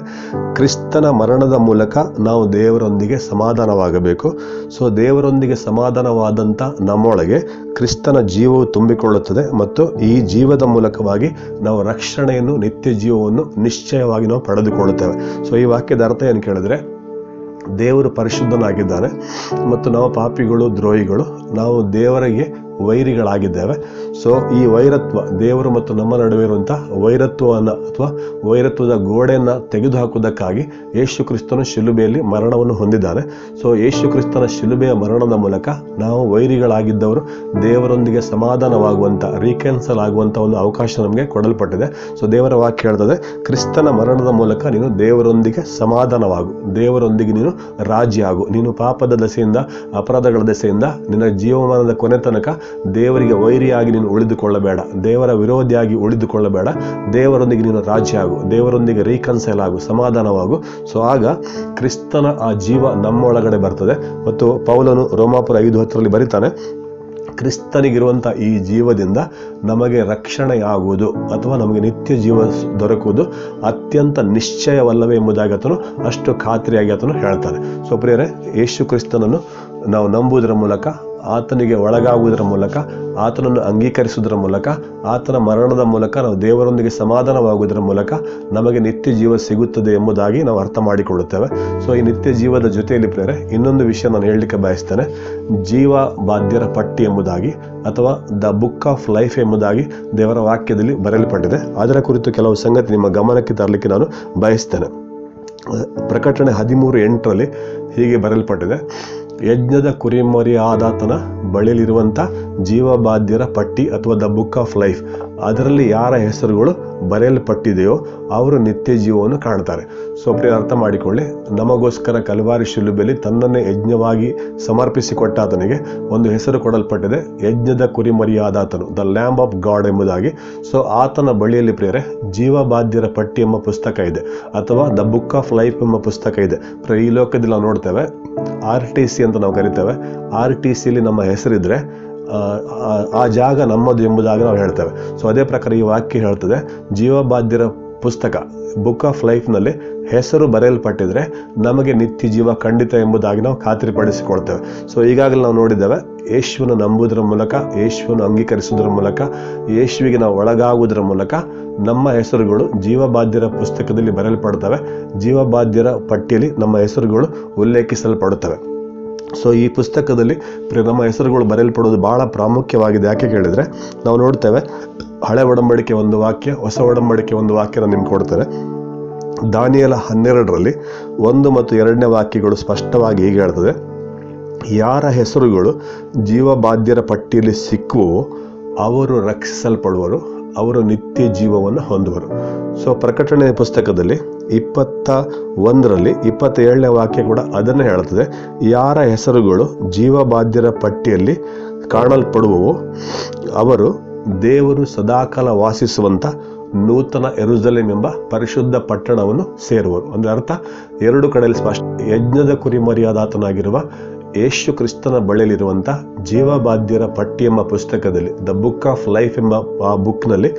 A: ಕ್ರಿಸ್ತನ ಮರಣದ ಮೂಲಕ ನಾವು ದೇವರೊಂದಿಗೆ ಸಮಾಧಾನವಾಗಬೇಕು. ಸೊ ದೇವರೊಂದಿಗೆ ಸಮಾಧಾನವಾದಂಥ ನಮ್ಮೊಳಗೆ ಕ್ರಿಸ್ತನ ಜೀವವು ತುಂಬಿಕೊಳ್ಳುತ್ತದೆ ಮತ್ತು ಈ ಜೀವದ ಮೂಲಕವಾಗಿ ನಾವು ರಕ್ಷಣೆಯನ್ನು, ನಿತ್ಯ ಜೀವವನ್ನು ನಿಶ್ಚಯವಾಗಿ ನಾವು ಪಡೆದುಕೊಳ್ಳುತ್ತೇವೆ. ಸೊ ಈ ವಾಕ್ಯದ ಅರ್ಥ ಏನು ಕೇಳಿದ್ರೆ, ದೇವರು ಪರಿಶುದ್ಧನಾಗಿದ್ದಾನೆ ಮತ್ತು ನಾವು ಪಾಪಿಗಳು, ದ್ರೋಹಿಗಳು, ನಾವು ದೇವರಿಗೆ ವೈರಿಗಳಾಗಿದ್ದೇವೆ. ಸೊ ಈ ವೈರತ್ವ, ದೇವರು ಮತ್ತು ನಮ್ಮ ನಡುವೆ ಇರುವಂಥ ವೈರತ್ವವನ್ನು ಅಥವಾ ವೈರತ್ವದ ಗೋಡೆಯನ್ನು ತೆಗೆದುಹಾಕುವುದಕ್ಕಾಗಿ ಯೇಸು ಕ್ರಿಸ್ತನು ಶಿಲುಬೆಯಲ್ಲಿ ಮರಣವನ್ನು ಹೊಂದಿದ್ದಾನೆ. ಸೊ ಯೇಸು ಕ್ರಿಸ್ತನ ಶಿಲುಬೆಯ ಮರಣದ ಮೂಲಕ ನಾವು ವೈರಿಗಳಾಗಿದ್ದವರು ದೇವರೊಂದಿಗೆ ಸಮಾಧಾನವಾಗುವಂಥ, ರೀಕೆನ್ಸಲ್ ಆಗುವಂಥ ಒಂದು ಅವಕಾಶ ನಮಗೆ ಕೊಡಲ್ಪಟ್ಟಿದೆ. ಸೊ ದೇವರ ವಾಕ್ಯ ಹೇಳ್ತದೆ, ಕ್ರಿಸ್ತನ ಮರಣದ ಮೂಲಕ ನೀನು ದೇವರೊಂದಿಗೆ ಸಮಾಧಾನವಾಗು, ದೇವರೊಂದಿಗೆ ನೀನು ರಾಜ್ಯ ಆಗು. ನೀನು ಪಾಪದ ದೆಸೆಯಿಂದ, ಅಪರಾಧಗಳ ದೆಸೆಯಿಂದ ನಿನ್ನ ಜೀವಮಾನದ ಕೊನೆ ತನಕ ದೇವರಿಗೆ ವೈರಿಯಾಗಿ ನೀನು ಉಳಿದುಕೊಳ್ಳಬೇಡ, ದೇವರ ವಿರೋಧಿಯಾಗಿ ಉಳಿದುಕೊಳ್ಳಬೇಡ. ದೇವರೊಂದಿಗೆ ನೀನು ರಾಜ್ಯ ಆಗು, ದೇವರೊಂದಿಗೆ ರೀಕನ್ಸೈಲ್ ಆಗು, ಸಮಾಧಾನವಾಗು. ಸೊ ಆಗ ಕ್ರಿಸ್ತನ ಆ ಜೀವ ನಮ್ಮೊಳಗಡೆ ಬರ್ತದೆ. ಮತ್ತು ಪೌಲನು ರೋಮಾಪುರ 5:10 ಬರೀತಾನೆ, ಕ್ರಿಸ್ತನಿಗಿರುವಂಥ ಈ ಜೀವದಿಂದ ನಮಗೆ ರಕ್ಷಣೆಯಾಗುವುದು ಅಥವಾ ನಮಗೆ ನಿತ್ಯ ಜೀವ ದೊರಕುವುದು ಅತ್ಯಂತ ನಿಶ್ಚಯವಲ್ಲವೇ ಎಂಬುದಾಗಿ ಆತನು ಅಷ್ಟು ಖಾತ್ರಿಯಾಗಿ ಆತನು ಹೇಳ್ತಾನೆ. ಸೊ ಪ್ರಿಯರೇ, ಯೇಸು ಕ್ರಿಸ್ತನನ್ನು ನಾವು ನಂಬುವುದರ ಮೂಲಕ, ಆತನಿಗೆ ಒಳಗಾಗುವುದರ ಮೂಲಕ, ಆತನನ್ನು ಅಂಗೀಕರಿಸುವುದರ ಮೂಲಕ, ಆತನ ಮರಣದ ಮೂಲಕ ನಾವು ದೇವರೊಂದಿಗೆ ಸಮಾಧಾನವಾಗುವುದರ ಮೂಲಕ ನಮಗೆ ನಿತ್ಯ ಜೀವ ಸಿಗುತ್ತದೆ ಎಂಬುದಾಗಿ ನಾವು ಅರ್ಥ ಮಾಡಿಕೊಳ್ಳುತ್ತೇವೆ. ಸೊ ಈ ನಿತ್ಯ ಜೀವದ ಜೊತೆಯಲ್ಲಿ ಪ್ರಿಯರೇ, ಇನ್ನೊಂದು ವಿಷಯ ನಾನು ಹೇಳಲಿಕ್ಕೆ ಬಯಸ್ತೇನೆ. ಜೀವ ಬಾಧ್ಯರ ಪಟ್ಟಿ ಎಂಬುದಾಗಿ ಅಥವಾ ದ ಬುಕ್ ಆಫ್ ಲೈಫ್ ಎಂಬುದಾಗಿ ದೇವರ ವಾಕ್ಯದಲ್ಲಿ ಬರೆಯಲ್ಪಟ್ಟಿದೆ. ಅದರ ಕುರಿತು ಕೆಲವು ಸಂಗತಿ ನಿಮ್ಮ ಗಮನಕ್ಕೆ ತರಲಿಕ್ಕೆ ನಾನು ಬಯಸ್ತೇನೆ. ಪ್ರಕಟಣೆ 13:8 ಹೀಗೆ ಬರೆಯಲ್ಪಟ್ಟಿದೆ, ಯಜ್ಞದ ಕುರಿಮರಿಯಾದಾತನ ಬಳಿಯಲ್ಲಿರುವಂಥ ಜೀವಬಾಧ್ಯರ ಪಟ್ಟಿ ಅಥವಾ ದ ಬುಕ್ ಆಫ್ ಲೈಫ್, ಅದರಲ್ಲಿ ಯಾರ ಹೆಸರುಗಳು ಬರೆಯಲ್ಪಟ್ಟಿದೆಯೋ ಅವರು ನಿತ್ಯ ಜೀವವನ್ನು ಕಾಣ್ತಾರೆ. ಸೊ ಪ್ರಿಯ, ಅರ್ಥ ಮಾಡಿಕೊಳ್ಳಿ, ನಮಗೋಸ್ಕರ ಕಲ್ವಾರಿ ಶಿಲುಬೆಯಲ್ಲಿ ತನ್ನನ್ನೇ ಯಜ್ಞವಾಗಿ ಸಮರ್ಪಿಸಿಕೊಟ್ಟ ಆತನಿಗೆ ಒಂದು ಹೆಸರು ಕೊಡಲ್ಪಟ್ಟಿದೆ, ಯಜ್ಞದ ಕುರಿಮರಿಯಾದಾತನು, ದ ಲ್ಯಾಂಬ್ ಆಫ್ ಗಾಡ್ ಎಂಬುದಾಗಿ. ಸೊ ಆತನ ಬಳಿಯಲ್ಲಿ ಪ್ರಿಯರೇ ಜೀವಬಾಧ್ಯರ ಪಟ್ಟಿ ಎಂಬ ಪುಸ್ತಕ ಇದೆ ಅಥವಾ ದ ಬುಕ್ ಆಫ್ ಲೈಫ್ ಎಂಬ ಪುಸ್ತಕ ಇದೆ. ಈ ಲೋಕದಲ್ಲಿ ನಾವು ನೋಡ್ತೇವೆ RTC ಅಂತ ನಾವು ಕರಿತೇವೆ. RTCಯಲ್ಲಿ ನಮ್ಮ ಹೆಸರಿದ್ರೆ ಆ ಜಾಗ ನಮ್ಮದು ಎಂಬುದಾಗಿ ನಾವು ಹೇಳ್ತೇವೆ. ಸೊ ಅದೇ ಪ್ರಕಾರ ಈ ವಾಕ್ಯ ಹೇಳ್ತದೆ, ಜೀವಬಾಧ್ಯರ ಪುಸ್ತಕ ಬುಕ್ ಆಫ್ ಲೈಫ್ನಲ್ಲಿ ಹೆಸರು ಬರೆಯಲ್ಪಟ್ಟಿದ್ರೆ ನಮಗೆ ನಿತ್ಯ ಜೀವ ಖಂಡಿತ ಎಂಬುದಾಗಿ ನಾವು ಖಾತ್ರಿಪಡಿಸಿಕೊಳ್ತೇವೆ. ಸೊ ಈಗಾಗಲೇ ನಾವು ನೋಡಿದ್ದೇವೆ, ಯೇಸುವನ್ನು ನಂಬುವುದರ ಮೂಲಕ, ಯೇಸುವನ್ನು ಅಂಗೀಕರಿಸುವುದರ ಮೂಲಕ, ಯೇಸುವಿಗೆ ನಾವು ಒಳಗಾಗುವುದರ ಮೂಲಕ ನಮ್ಮ ಹೆಸರುಗಳು ಜೀವಬಾಧ್ಯರ ಪುಸ್ತಕದಲ್ಲಿ ಬರೆಯಲ್ಪಡ್ತವೆ, ಜೀವಬಾಧ್ಯರ ಪಟ್ಟಿಯಲ್ಲಿ ನಮ್ಮ ಹೆಸರುಗಳು ಉಲ್ಲೇಖಿಸಲ್ಪಡುತ್ತವೆ. ಸೊ ಈ ಪುಸ್ತಕದಲ್ಲಿ ನಮ್ಮ ಹೆಸರುಗಳು ಬರೆಯಲ್ಪಡುವುದು ಬಹಳ ಪ್ರಾಮುಖ್ಯವಾಗಿದೆ. ಯಾಕೆ ಕೇಳಿದರೆ, ನಾವು ನೋಡ್ತೇವೆ ಹಳೆ ಒಡಂಬಡಿಕೆ ಒಂದು ವಾಕ್ಯ, ಹೊಸ ಒಡಂಬಡಿಕೆ ಒಂದು ವಾಕ್ಯನ ನಿಮ್ಗೆ ಕೊಡ್ತಾರೆ. ದಾನಿಯೇಲ 12 1 ಮತ್ತು 2ನೇ ವಾಕ್ಯಗಳು ಸ್ಪಷ್ಟವಾಗಿ ಹೀಗೆ ಹೇಳ್ತದೆ, ಯಾರ ಹೆಸರುಗಳು ಜೀವಬಾಧ್ಯರ ಪಟ್ಟಿಯಲ್ಲಿ ಸಿಕ್ಕುವೋ ಅವರು ರಕ್ಷಿಸಲ್ಪಡುವರು, ಅವರು ನಿತ್ಯ ಜೀವವನ್ನು ಹೊಂದುವರು. ಸೊ ಪ್ರಕಟಣೆ ಪುಸ್ತಕದಲ್ಲಿ 21 27ನೇ ವಾಕ್ಯ ಕೂಡ ಅದನ್ನೇ ಹೇಳ್ತದೆ, ಯಾರ ಹೆಸರುಗಳು ಜೀವಬಾಧ್ಯರ ಪಟ್ಟಿಯಲ್ಲಿ ಕಾಣಲ್ಪಡುವವೋ ಅವರು ದೇವರು ಸದಾಕಾಲ ವಾಸಿಸುವಂಥ ನೂತನ ಯೆರೂಸಲೇಮ್ ಎಂಬ ಪರಿಶುದ್ಧ ಪಟ್ಟಣವನ್ನು ಸೇರುವರು. ಅಂದರೆ ಅರ್ಥ ಎರಡು ಕಡೆಯಲ್ಲಿ ಸ್ಪಷ್ಟ, ಯಜ್ಞದ ಕುರಿಮರಿಯಾದಾತನಾಗಿರುವ ಯೇಸು ಕ್ರಿಸ್ತನ ಬಳಿಯಲ್ಲಿರುವಂಥ ಜೀವಬಾಧ್ಯರ ಪಟ್ಟಿ ಎಂಬ ಪುಸ್ತಕದಲ್ಲಿ, ದ ಬುಕ್ ಆಫ್ ಲೈಫ್ ಎಂಬ ಆ ಬುಕ್ನಲ್ಲಿ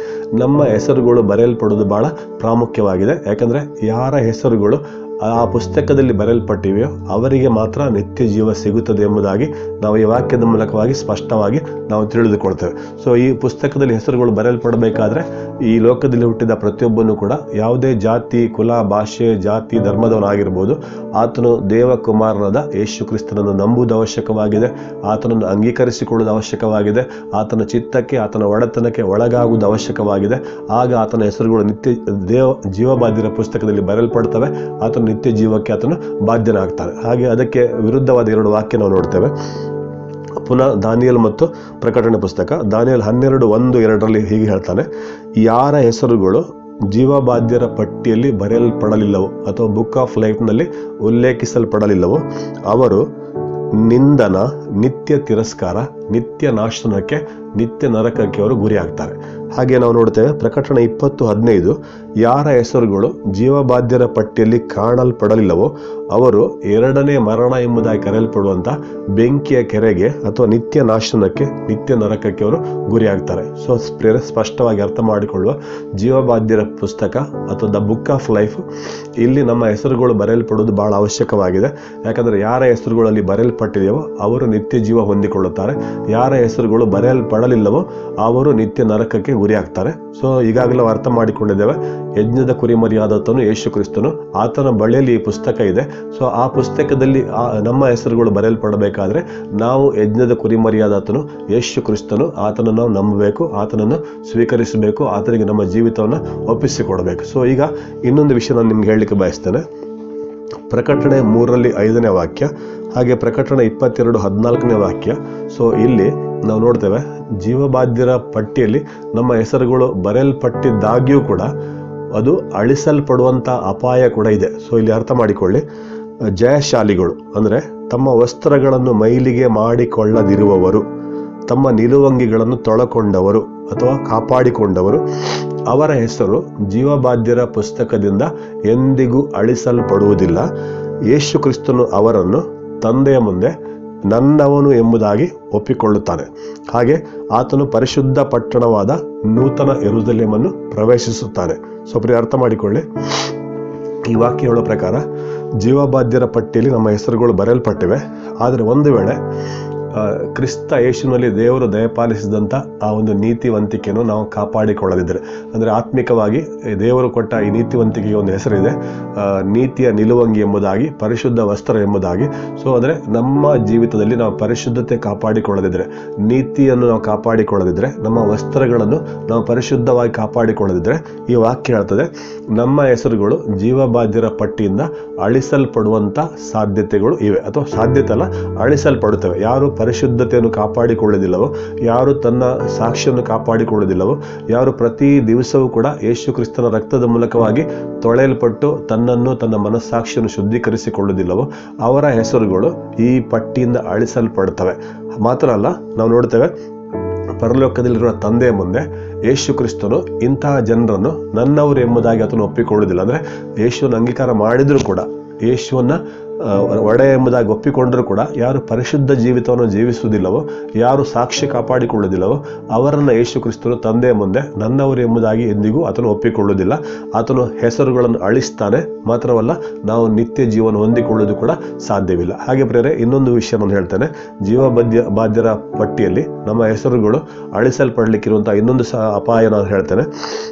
A: ನಮ್ಮ ಹೆಸರುಗಳು ಬರೆಯಲ್ಪಡುವುದು ಬಹಳ ಪ್ರಾಮುಖ್ಯವಾಗಿದೆ. ಯಾಕಂದರೆ ಯಾರ ಹೆಸರುಗಳು ಆ ಪುಸ್ತಕದಲ್ಲಿ ಬರೆಯಲ್ಪಟ್ಟಿವೆಯೋ ಅವರಿಗೆ ಮಾತ್ರ ನಿತ್ಯ ಜೀವ ಸಿಗುತ್ತದೆ ಎಂಬುದಾಗಿ ನಾವು ಈ ವಾಕ್ಯದ ಮೂಲಕವಾಗಿ ಸ್ಪಷ್ಟವಾಗಿ ನಾವು ತಿಳಿದುಕೊಳ್ತೇವೆ. ಸೊ ಈ ಪುಸ್ತಕದಲ್ಲಿ ಹೆಸರುಗಳು ಬರೆಯಲ್ಪಡಬೇಕಾದ್ರೆ ಈ ಲೋಕದಲ್ಲಿ ಹುಟ್ಟಿದ ಪ್ರತಿಯೊಬ್ಬನು ಕೂಡ ಯಾವುದೇ ಜಾತಿ, ಕುಲ, ಭಾಷೆ, ಜಾತಿ, ಧರ್ಮದವನಾಗಿರ್ಬೋದು, ಆತನು ದೇವಕುಮಾರನಾದ ಯೇಸು ಕ್ರಿಸ್ತನನ್ನು ನಂಬುವುದು ಅವಶ್ಯಕವಾಗಿದೆ. ಆತನನ್ನು ಅಂಗೀಕರಿಸಿಕೊಳ್ಳುವುದು ಅವಶ್ಯಕವಾಗಿದೆ. ಆತನ ಚಿತ್ತಕ್ಕೆ, ಆತನ ಒಡೆತನಕ್ಕೆ ಒಳಗಾಗುವುದು ಅವಶ್ಯಕವಾಗಿದೆ. ಆಗ ಆತನ ಹೆಸರುಗಳು ನಿತ್ಯ ಜೀವಬಾಧ್ಯರ ಪುಸ್ತಕದಲ್ಲಿ ಬರೆಯಲ್ಪಡ್ತವೆ. ಆತನ ನಿತ್ಯ ಜೀವಕ್ಕೆ ಆತನು ಬಾಧ್ಯನಾಗ್ತಾನೆ. ಹಾಗೆ ಅದಕ್ಕೆ ವಿರುದ್ಧವಾದ 2 ವಾಕ್ಯ ನಾವು ನೋಡ್ತೇವೆ. ಪುನಃ ದಾನಿಯೇಲ್ ಮತ್ತು ಪ್ರಕಟಣೆ ಪುಸ್ತಕ, ದಾನಿಯೇಲ್ 12:1-2 ಹೀಗೆ ಹೇಳ್ತಾನೆ, ಯಾರ ಹೆಸರುಗಳು ಜೀವಬಾಧ್ಯರ ಪಟ್ಟಿಯಲ್ಲಿ ಬರೆಯಲ್ಪಡಲಿಲ್ಲವೋ ಅಥವಾ ಬುಕ್ ಆಫ್ ಲೈಫ್ನಲ್ಲಿ ಉಲ್ಲೇಖಿಸಲ್ಪಡಲಿಲ್ಲವೋ ಅವರು ನಿಂದನ, ನಿತ್ಯ ತಿರಸ್ಕಾರ, ನಿತ್ಯ ನಾಶನಕ್ಕೆ, ನಿತ್ಯ ನರಕಕ್ಕೆ ಅವರು ಗುರಿಯಾಗ್ತಾರೆ. ಹಾಗೆ ನಾವು ನೋಡ್ತೇವೆ ಪ್ರಕಟಣೆ 20:15, ಯಾರ ಹೆಸರುಗಳು ಜೀವಬಾಧ್ಯರ ಪಟ್ಟಿಯಲ್ಲಿ ಕಾಣಲ್ಪಡಲಿಲ್ಲವೋ ಅವರು 2ನೇ ಮರಣ ಎಂಬುದಾಗಿ ಕರೆಯಲ್ಪಡುವಂಥ ಬೆಂಕಿಯ ಕೆರೆಗೆ ಅಥವಾ ನಿತ್ಯ ನಾಶನಕ್ಕೆ, ನಿತ್ಯ ನರಕಕ್ಕೆ ಅವರು ಗುರಿಯಾಗ್ತಾರೆ. ಸೊ ಸ್ಪಷ್ಟವಾಗಿ ಅರ್ಥ ಮಾಡಿಕೊಳ್ಳುವ, ಜೀವಬಾಧ್ಯರ ಪುಸ್ತಕ ಅಥವಾ ದ ಬುಕ್ ಆಫ್ ಲೈಫ್, ಇಲ್ಲಿ ನಮ್ಮ ಹೆಸರುಗಳು ಬರೆಯಲ್ಪಡುವುದು ಬಹಳ ಅವಶ್ಯಕವಾಗಿದೆ. ಯಾಕಂದರೆ ಯಾರ ಹೆಸರುಗಳಲ್ಲಿ ಬರೆಯಲ್ಪಟ್ಟಿದೆಯೋ ಅವರು ನಿತ್ಯ ಜೀವ ಹೊಂದಿಕೊಳ್ಳುತ್ತಾರೆ. ಯಾರ ಹೆಸರುಗಳು ಬರೆಯಲ್ಪಡಲಿಲ್ಲವೋ ಅವರು ನಿತ್ಯ ನರಕಕ್ಕೆ ಗುರಿಯಾಗ್ತಾರೆ. ಸೊ ಈಗಾಗಲೇ ನಾವು ಅರ್ಥ ಮಾಡಿಕೊಂಡಿದ್ದೇವೆ, ಯಜ್ಞದ ಕುರಿಮರಿಯಾದಾತನು ಯೇಸು ಕ್ರಿಸ್ತನು, ಆತನ ಬಳಿಯಲ್ಲಿ ಈ ಪುಸ್ತಕ ಇದೆ. ಸೊ ಆ ಪುಸ್ತಕದಲ್ಲಿ ನಮ್ಮ ಹೆಸರುಗಳು ಬರೆಯಲ್ಪಡಬೇಕಾದ್ರೆ ನಾವು ಯಜ್ಞದ ಕುರಿಮರಿಯಾದಾತನು ಯೇಸು ಕ್ರಿಸ್ತನು, ಆತನನ್ನು ನಾವು ನಂಬಬೇಕು, ಆತನನ್ನು ಸ್ವೀಕರಿಸಬೇಕು, ಆತನಿಗೆ ನಮ್ಮ ಜೀವಿತವನ್ನು ಒಪ್ಪಿಸಿಕೊಡಬೇಕು. ಸೊ ಈಗ ಇನ್ನೊಂದು ವಿಷಯ ನಾನು ನಿಮ್ಗೆ ಹೇಳಲಿಕ್ಕೆ ಬಯಸ್ತೇನೆ. ಪ್ರಕಟಣೆ 3:5 ವಾಕ್ಯ, ಹಾಗೆ ಪ್ರಕಟಣೆ 22:14 ವಾಕ್ಯ. ಸೊ ಇಲ್ಲಿ ನಾವು ನೋಡ್ತೇವೆ, ಜೀವಬಾಧ್ಯರ ಪಟ್ಟಿಯಲ್ಲಿ ನಮ್ಮ ಹೆಸರುಗಳು ಬರೆಯಲ್ಪಟ್ಟಿದ್ದಾಗ್ಯೂ ಕೂಡ ಅದು ಅಳಿಸಲ್ಪಡುವಂಥ ಅಪಾಯ ಕೂಡ ಇದೆ. ಸೊ ಇಲ್ಲಿ ಅರ್ಥ ಮಾಡಿಕೊಳ್ಳಿ, ಜಯಶಾಲಿಗಳು ಅಂದರೆ ತಮ್ಮ ವಸ್ತ್ರಗಳನ್ನು ಮೈಲಿಗೆ ಮಾಡಿಕೊಳ್ಳದಿರುವವರು, ತಮ್ಮ ನಿಲುವಂಗಿಗಳನ್ನು ತೊಳಕೊಂಡವರು ಅಥವಾ ಕಾಪಾಡಿಕೊಂಡವರು, ಅವರ ಹೆಸರು ಜೀವಬಾಧ್ಯರ ಪುಸ್ತಕದಿಂದ ಎಂದಿಗೂ ಅಳಿಸಲ್ಪಡುವುದಿಲ್ಲ. ಯೇಸು ಕ್ರಿಸ್ತನು ಅವರನ್ನು ತಂದೆಯ ಮುಂದೆ ನನ್ನವನು ಎಂಬುದಾಗಿ ಒಪ್ಪಿಕೊಳ್ಳುತ್ತಾನೆ. ಹಾಗೆ ಆತನು ಪರಿಶುದ್ಧ ಪಟ್ಟಣವಾದ ನೂತನ ಯೆರೂಸಲೇಮನ್ನು ಪ್ರವೇಶಿಸುತ್ತಾನೆ. ಸೊ ಪ್ರಿಯ ಅರ್ಥ ಮಾಡಿಕೊಳ್ಳಿ, ಈ ವಾಕ್ಯ ಹೇಳೋ ಪ್ರಕಾರ ಜೀವಬಾಧ್ಯರ ಪಟ್ಟಿಯಲ್ಲಿ ನಮ್ಮ ಹೆಸರುಗಳು ಬರೆಯಲ್ಪಟ್ಟಿವೆ. ಆದರೆ ಒಂದು ವೇಳೆ ಕ್ರಿಸ್ತ ಯೇಸುವಿನಲ್ಲಿ ದೇವರು ದಯಪಾಲಿಸಿದಂಥ ಆ ಒಂದು ನೀತಿವಂತಿಕೆಯನ್ನು ನಾವು ಕಾಪಾಡಿಕೊಳ್ಳದಿದ್ದರೆ, ಅಂದರೆ ಆತ್ಮಿಕವಾಗಿ ದೇವರು ಕೊಟ್ಟ ಈ ನೀತಿವಂತಿಕೆಗೆ ಒಂದು ಹೆಸರಿದೆ, ನೀತಿಯ ನಿಲುವಂಗಿ ಎಂಬುದಾಗಿ, ಪರಿಶುದ್ಧ ವಸ್ತ್ರ ಎಂಬುದಾಗಿ. ಸೊ ಅಂದರೆ ನಮ್ಮ ಜೀವಿತದಲ್ಲಿ ನಾವು ಪರಿಶುದ್ಧತೆ ಕಾಪಾಡಿಕೊಳ್ಳದಿದ್ದರೆ, ನೀತಿಯನ್ನು ನಾವು ಕಾಪಾಡಿಕೊಳ್ಳದಿದ್ದರೆ, ನಮ್ಮ ವಸ್ತ್ರಗಳನ್ನು ನಾವು ಪರಿಶುದ್ಧವಾಗಿ ಕಾಪಾಡಿಕೊಳ್ಳದಿದ್ದರೆ, ಈ ವಾಕ್ಯ ಹೇಳ್ತದೆ ನಮ್ಮ ಹೆಸರುಗಳು ಜೀವಬಾಧ್ಯರ ಪಟ್ಟಿಯಿಂದ ಅಳಿಸಲ್ಪಡುವಂಥ ಸಾಧ್ಯತೆಗಳು ಇವೆ. ಅಥವಾ ಸಾಧ್ಯತೆ ಅಲ್ಲ, ಅಳಿಸಲ್ಪಡುತ್ತವೆ. ಯಾರು ಪರಿಶುದ್ಧತೆಯನ್ನು ಕಾಪಾಡಿಕೊಳ್ಳುವುದಿಲ್ಲವೋ, ಯಾರು ತನ್ನ ಸಾಕ್ಷಿಯನ್ನು ಕಾಪಾಡಿಕೊಳ್ಳುವುದಿಲ್ಲವೋ, ಯಾರು ಪ್ರತಿ ದಿವಸವೂ ಕೂಡ ಯೇಸು ಕ್ರಿಸ್ತನ ರಕ್ತದ ಮೂಲಕವಾಗಿ ತೊಳೆಯಲ್ಪಟ್ಟು ತನ್ನನ್ನು, ತನ್ನ ಮನಸ್ಸಾಕ್ಷಿಯನ್ನು ಶುದ್ಧೀಕರಿಸಿಕೊಳ್ಳುವುದಿಲ್ಲವೋ ಅವರ ಹೆಸರುಗಳು ಈ ಪಟ್ಟಿಯಿಂದ ಅಳಿಸಲ್ಪಡುತ್ತವೆ. ಮಾತ್ರ ಅಲ್ಲ, ನಾವು ನೋಡ್ತೇವೆ ಪರಲೋಕದಲ್ಲಿರುವ ತಂದೆಯ ಮುಂದೆ ಯೇಸು ಕ್ರಿಸ್ತನು ಇಂತಹ ಜನರನ್ನು ನನ್ನವರು ಎಂಬುದಾಗಿ ಆತನು ಒಪ್ಪಿಕೊಳ್ಳುವುದಿಲ್ಲ. ಅಂದರೆ ಯೇಸುವನ್ನು ಅಂಗೀಕಾರ ಮಾಡಿದರೂ ಕೂಡ, ಯೇಸುವನ್ನು ಒಡೆಯ ಎಂಬುದಾಗಿ ಒಪ್ಪಿಕೊಂಡರೂ ಕೂಡ ಯಾರು ಪರಿಶುದ್ಧ ಜೀವಿತವನ್ನು ಜೀವಿಸುವುದಿಲ್ಲವೋ, ಯಾರು ಸಾಕ್ಷಿ ಕಾಪಾಡಿಕೊಳ್ಳುವುದಿಲ್ಲವೋ ಅವರನ್ನು ಯೇಸು ಕ್ರಿಸ್ತನು ತಂದೆಯ ಮುಂದೆ ನನ್ನವರು ಎಂಬುದಾಗಿ ಎಂದಿಗೂ ಆತನು ಒಪ್ಪಿಕೊಳ್ಳುವುದಿಲ್ಲ. ಆತನು ಹೆಸರುಗಳನ್ನು ಅಳಿಸ್ತಾನೆ. ಮಾತ್ರವಲ್ಲ, ನಾವು ನಿತ್ಯ ಜೀವನ ಹೊಂದಿಕೊಳ್ಳುವುದು ಕೂಡ ಸಾಧ್ಯವಿಲ್ಲ. ಹಾಗೆ ಪ್ರೇರೆ, ಇನ್ನೊಂದು ವಿಷಯ ನಾನು ಹೇಳ್ತೇನೆ. ಜೀವಬಾಧ್ಯರ ಪಟ್ಟಿಯಲ್ಲಿ ನಮ್ಮ ಹೆಸರುಗಳು ಅಳಿಸಲ್ಪಡಲಿಕ್ಕಿರುವಂಥ ಇನ್ನೊಂದು ಅಪಾಯ ನಾನು ಹೇಳ್ತೇನೆ.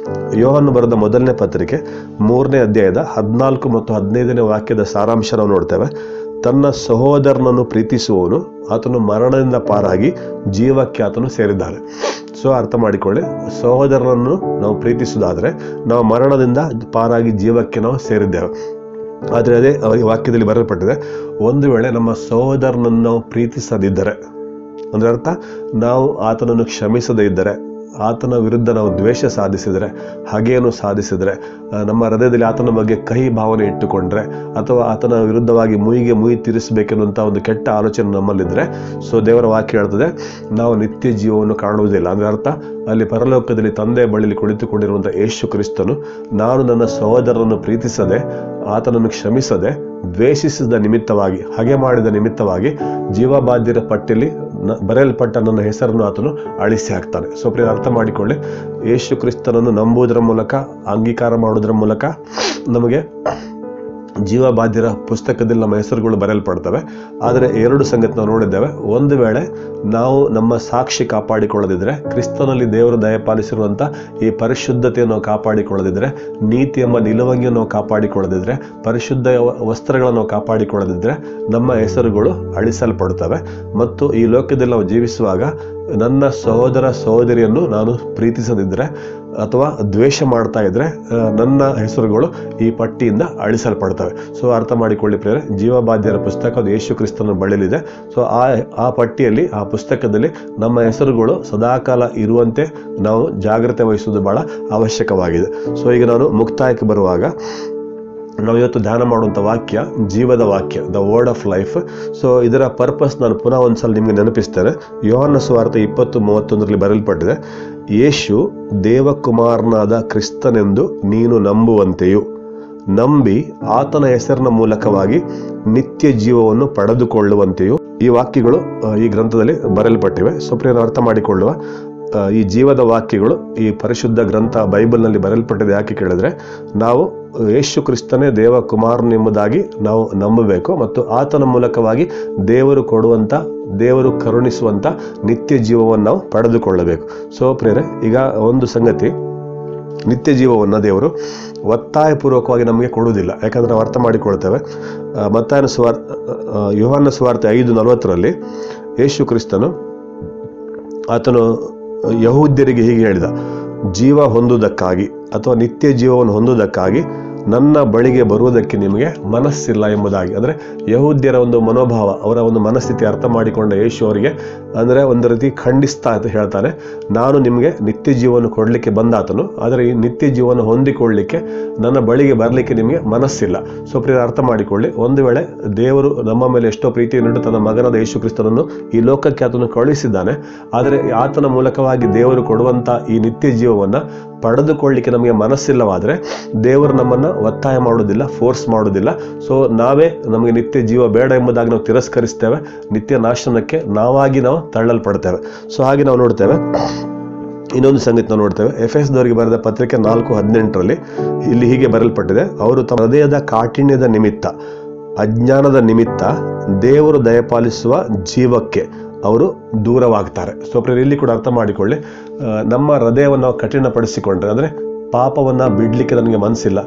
A: ಯೋಹನ ಬರೆದ ಮೊದಲನೇ ಪತ್ರಿಕೆ 3ನೇ ಅಧ್ಯಾಯದ 14 ಮತ್ತು 15ನೇ ವಾಕ್ಯದ ಸಾರಾಂಶ ನಾವು ನೋಡ್ತೇವೆ. ತನ್ನ ಸಹೋದರನನ್ನು ಪ್ರೀತಿಸುವವನು ಆತನು ಮರಣದಿಂದ ಪಾರಾಗಿ ಜೀವಕ್ಕೆ ಆತನು ಸೇರಿದ್ದಾನೆ. ಸೊ ಅರ್ಥ ಮಾಡಿಕೊಳ್ಳಿ, ಸಹೋದರನನ್ನು ನಾವು ಪ್ರೀತಿಸುವುದಾದರೆ ನಾವು ಮರಣದಿಂದ ಪಾರಾಗಿ ಜೀವಕ್ಕೆ ನಾವು ಸೇರಿದ್ದೇವೆ. ಆದರೆ ಅದೇ ವಾಕ್ಯದಲ್ಲಿ ಬರೆಯಲ್ಪಟ್ಟಿದೆ, ಒಂದು ವೇಳೆ ನಮ್ಮ ಸಹೋದರನನ್ನು ನಾವು ಪ್ರೀತಿಸದಿದ್ದರೆ, ಅಂದರೆ ಅರ್ಥ ನಾವು ಆತನನ್ನು ಕ್ಷಮಿಸದೇ ಇದ್ದರೆ, ಆತನ ವಿರುದ್ಧ ನಾವು ದ್ವೇಷ ಸಾಧಿಸಿದರೆ, ಹಾಗೇನು ಸಾಧಿಸಿದರೆ, ನಮ್ಮ ಹೃದಯದಲ್ಲಿ ಆತನ ಬಗ್ಗೆ ಕಹಿ ಭಾವನೆ ಇಟ್ಟುಕೊಂಡ್ರೆ, ಅಥವಾ ಆತನ ವಿರುದ್ಧವಾಗಿ ಮುಯಿ ತೀರಿಸಬೇಕೆನ್ನುವಂಥ ಒಂದು ಕೆಟ್ಟ ಆಲೋಚನೆ ನಮ್ಮಲ್ಲಿದ್ದರೆ, ಸೊ ದೇವರ ವಾಕ್ಯ ಹೇಳ್ತದೆ ನಾವು ನಿತ್ಯ ಜೀವವನ್ನು ಕಾಣುವುದಿಲ್ಲ. ಅಂದರೆ ಅರ್ಥ, ಅಲ್ಲಿ ಪರಲೋಕದಲ್ಲಿ ತಂದೆಯ ಬಳಿಯಲ್ಲಿ ಕುಳಿತುಕೊಂಡಿರುವಂಥ ಯೇಸು ಕ್ರಿಸ್ತನು ನಾನು ನನ್ನ ಸಹೋದರನನ್ನು ಪ್ರೀತಿಸದೆ, ಆತನನ್ನು ಕ್ಷಮಿಸದೆ, ದ್ವೇಷಿಸಿದ ನಿಮಿತ್ತವಾಗಿ, ಹಾಗೆ ಮಾಡಿದ ನಿಮಿತ್ತವಾಗಿ ಜೀವಬಾಧ್ಯರ ಪಟ್ಟಿಯಲ್ಲಿ ಬರೆಯಲ್ಪಟ್ಟ ನನ್ನ ಹೆಸರನ್ನು ಆತನು ಅಳಿಸಿ ಹಾಕ್ತಾನೆ. ಸೊ ಪ್ರಿಯ ಅರ್ಥ ಮಾಡಿಕೊಳ್ಳಿ, ಯೇಸು ಕ್ರಿಸ್ತನನ್ನು ನಂಬುವುದರ ಮೂಲಕ, ಅಂಗೀಕಾರ ಮಾಡುವುದರ ಮೂಲಕ ನಮಗೆ ಜೀವಬಾಧ್ಯರ ಪುಸ್ತಕದಲ್ಲಿ ನಮ್ಮ ಹೆಸರುಗಳು ಬರೆಯಲ್ಪಡ್ತವೆ. ಆದರೆ 2 ಸಂಗತಿ ನಾವು ನೋಡಿದ್ದೇವೆ. ಒಂದು ವೇಳೆ ನಾವು ನಮ್ಮ ಸಾಕ್ಷಿ ಕಾಪಾಡಿಕೊಳ್ಳದಿದ್ರೆ, ಕ್ರಿಸ್ತನಲ್ಲಿ ದೇವರು ದಯಪಾಲಿಸಿರುವಂಥ ಈ ಪರಿಶುದ್ಧತೆಯನ್ನು ಕಾಪಾಡಿಕೊಳ್ಳದಿದ್ರೆ, ನೀತಿ ಎಂಬ ನಿಲುವಂಗಿಯನ್ನು ನಾವು ಕಾಪಾಡಿಕೊಳ್ಳದಿದ್ರೆ, ಪರಿಶುದ್ಧ ವಸ್ತ್ರಗಳನ್ನು ನಾವು ಕಾಪಾಡಿಕೊಳ್ಳದಿದ್ರೆ ನಮ್ಮ ಹೆಸರುಗಳು ಅಳಿಸಲ್ಪಡುತ್ತವೆ. ಮತ್ತು ಈ ಲೋಕದಲ್ಲಿ ನಾವು ಜೀವಿಸುವಾಗ ನನ್ನ ಸಹೋದರ ಸಹೋದರಿಯನ್ನು ನಾನು ಪ್ರೀತಿಸದಿದ್ದರೆ ಅಥವಾ ದ್ವೇಷ ಮಾಡ್ತಾ ಇದ್ರೆ ನನ್ನ ಹೆಸರುಗಳು ಈ ಪಟ್ಟಿಯಿಂದ ಅಳಿಸಲ್ಪಡ್ತವೆ. ಸೊ ಅರ್ಥ ಮಾಡಿಕೊಳ್ಳಿ ಪ್ರಿಯರೇ, ಜೀವಬಾಧ್ಯರ ಪುಸ್ತಕ ಅದು ಯೇಸು ಕ್ರಿಸ್ತನ ಬಳಿಲಿದೆ. ಸೊ ಆ ಪಟ್ಟಿಯಲ್ಲಿ, ಆ ಪುಸ್ತಕದಲ್ಲಿ ನಮ್ಮ ಹೆಸರುಗಳು ಸದಾಕಾಲ ಇರುವಂತೆ ನಾವು ಜಾಗ್ರತೆ ವಹಿಸುವುದು ಬಹಳ ಅವಶ್ಯಕವಾಗಿದೆ. ಸೊ ಈಗ ನಾನು ಮುಕ್ತಾಯಕ್ಕೆ ಬರುವಾಗ ನಾವು ಇವತ್ತು ಧ್ಯಾನ ಮಾಡುವಂಥ ವಾಕ್ಯ ಜೀವದ ವಾಕ್ಯ, the word of life. So ಇದರ ಪರ್ಪಸ್ ನಾನು ಪುನಃ ಒಂದ್ಸಲ ನಿಮಗೆ ನೆನಪಿಸ್ತೇನೆ. ಯೋಹಾನ ಸುವಾರ್ತೆ 20:31 ಬರೆಯಲ್ಪಟ್ಟಿದೆ, ಯೇಸು ದೇವಕುಮಾರನಾದ ಕ್ರಿಸ್ತನೆಂದು ನೀನು ನಂಬುವಂತೆಯೂ ನಂಬಿ ಆತನ ಹೆಸರಿನ ಮೂಲಕವಾಗಿ ನಿತ್ಯ ಜೀವವನ್ನು ಪಡೆದುಕೊಳ್ಳುವಂತೆಯೂ ಈ ವಾಕ್ಯಗಳು ಈ ಗ್ರಂಥದಲ್ಲಿ ಬರೆಯಲ್ಪಟ್ಟಿವೆ. ಸೊ ಪ್ರಿಯರು, ಅರ್ಥ ಮಾಡಿಕೊಳ್ಳುವ ಈ ಜೀವದ ವಾಕ್ಯಗಳು ಈ ಪರಿಶುದ್ಧ ಗ್ರಂಥ ಬೈಬಲ್ನಲ್ಲಿ ಬರೆಯಲ್ಪಟ್ಟಿದೆ. ಯಾಕೆ ಕೇಳಿದ್ರೆ, ನಾವು ಯೇಸು ಕ್ರಿಸ್ತನೇ ದೇವಕುಮಾರನೆಂಬುದಾಗಿ ನಾವು ನಂಬಬೇಕು ಮತ್ತು ಆತನ ಮೂಲಕವಾಗಿ ದೇವರು ಕೊಡುವಂಥ, ದೇವರು ಕರುಣಿಸುವಂಥ ನಿತ್ಯ ಜೀವವನ್ನು ನಾವು ಪಡೆದುಕೊಳ್ಳಬೇಕು. ಸೊ ಪ್ರಿಯರೇ, ಈಗ ಒಂದು ಸಂಗತಿ, ನಿತ್ಯ ಜೀವವನ್ನು ದೇವರು ಒತ್ತಾಯಪೂರ್ವಕವಾಗಿ ನಮಗೆ ಕೊಡುವುದಿಲ್ಲ. ಯಾಕಂದ್ರೆ ನಾವು ಅರ್ಥ ಮಾಡಿಕೊಳ್ತೇವೆ. ಯೋಹಾನ ಸುವಾರ್ತೆ 5:40 ಯೇಸು ಕ್ರಿಸ್ತನು ಆತನು ಯಹೂದ್ಯರಿಗೆ ಹೀಗೆ ಹೇಳಿದ, ಜೀವ ಹೊಂದುವುದಕ್ಕಾಗಿ ಅಥವಾ ನಿತ್ಯ ಜೀವವನ್ನು ಹೊಂದುವುದಕ್ಕಾಗಿ ನನ್ನ ಬಳಿಗೆ ಬರುವುದಕ್ಕೆ ನಿಮಗೆ ಮನಸ್ಸಿಲ್ಲ ಎಂಬುದಾಗಿ. ಅಂದರೆ ಯಹೂದ್ಯರ ಒಂದು ಮನೋಭಾವ, ಅವರ ಒಂದು ಮನಸ್ಥಿತಿ ಅರ್ಥ ಮಾಡಿಕೊಂಡ ಯೇಸು ಅವರಿಗೆ ಅಂದರೆ ಒಂದು ರೀತಿ ಖಂಡಿಸ್ತಾ ಅಂತ ಹೇಳ್ತಾನೆ, ನಾನು ನಿಮಗೆ ನಿತ್ಯ ಜೀವನ ಕೊಡಲಿಕ್ಕೆ ಬಂದಾತನು, ಆದರೆ ಈ ನಿತ್ಯ ಜೀವನ ಹೊಂದಿಕೊಳ್ಳಲಿಕ್ಕೆ ನನ್ನ ಬಳಿಗೆ ಬರಲಿಕ್ಕೆ ನಿಮಗೆ ಮನಸ್ಸಿಲ್ಲ. ಸೊ ಪ್ರಿಯ, ಅರ್ಥ ಮಾಡಿಕೊಳ್ಳಿ, ಒಂದು ವೇಳೆ ದೇವರು ನಮ್ಮ ಮೇಲೆ ಎಷ್ಟೋ ಪ್ರೀತಿಯನ್ನು ತನ್ನ ಮಗನಾದ ಯೇಸು ಕ್ರಿಸ್ತನನ್ನು ಈ ಲೋಕಕ್ಕೆ ಆತನು ಕಳುಹಿಸಿದ್ದಾನೆ, ಆದರೆ ಆತನ ಮೂಲಕವಾಗಿ ದೇವರು ಕೊಡುವಂಥ ಈ ನಿತ್ಯ ಜೀವವನ್ನು ಪಡೆದುಕೊಳ್ಳಲಿಕ್ಕೆ ನಮಗೆ ಮನಸ್ಸಿಲ್ಲವಾದರೆ ದೇವರು ನಮ್ಮನ್ನು ಒತ್ತಾಯ ಮಾಡೋದಿಲ್ಲ, ಫೋರ್ಸ್ ಮಾಡೋದಿಲ್ಲ. ಸೊ ನಾವೇ ನಮಗೆ ನಿತ್ಯ ಜೀವ ಬೇಡ ಎಂಬುದಾಗಿ ನಾವು ತಿರಸ್ಕರಿಸ್ತೇವೆ, ನಿತ್ಯ ನಾಶನಕ್ಕೆ ನಾವಾಗಿ ನಾವು ತಳ್ಳಲ್ಪಡ್ತೇವೆ. ಸೊ ಹಾಗೆ ನಾವು ನೋಡ್ತೇವೆ. ಇನ್ನೊಂದು ಸಂಗತಿ ನಾವು ನೋಡ್ತೇವೆ, ಎಫೆಸದವರಿಗೆ ಬರೆದ ಪತ್ರಿಕೆ 4:18 ಇಲ್ಲಿ ಹೀಗೆ ಬರೆಯಲ್ಪಟ್ಟಿದೆ, ಅವರು ತಮ್ಮ ಹೃದಯದ ಕಾಠಿಣ್ಯದ ನಿಮಿತ್ತ, ಅಜ್ಞಾನದ ನಿಮಿತ್ತ ದೇವರು ದಯಪಾಲಿಸುವ ಜೀವಕ್ಕೆ ಅವರು ದೂರವಾಗ್ತಾರೆ. ಸೊ ಇಲ್ಲಿ ಕೂಡ ಅರ್ಥ ಮಾಡಿಕೊಳ್ಳಿ, ನಮ್ಮ ಹೃದಯವನ್ನು ನಾವು ಕಠಿಣಪಡಿಸಿಕೊಂಡ್ರೆ, ಅಂದರೆ ಪಾಪವನ್ನು ಬಿಡಲಿಕ್ಕೆ ನನಗೆ ಮನಸ್ಸಿಲ್ಲ,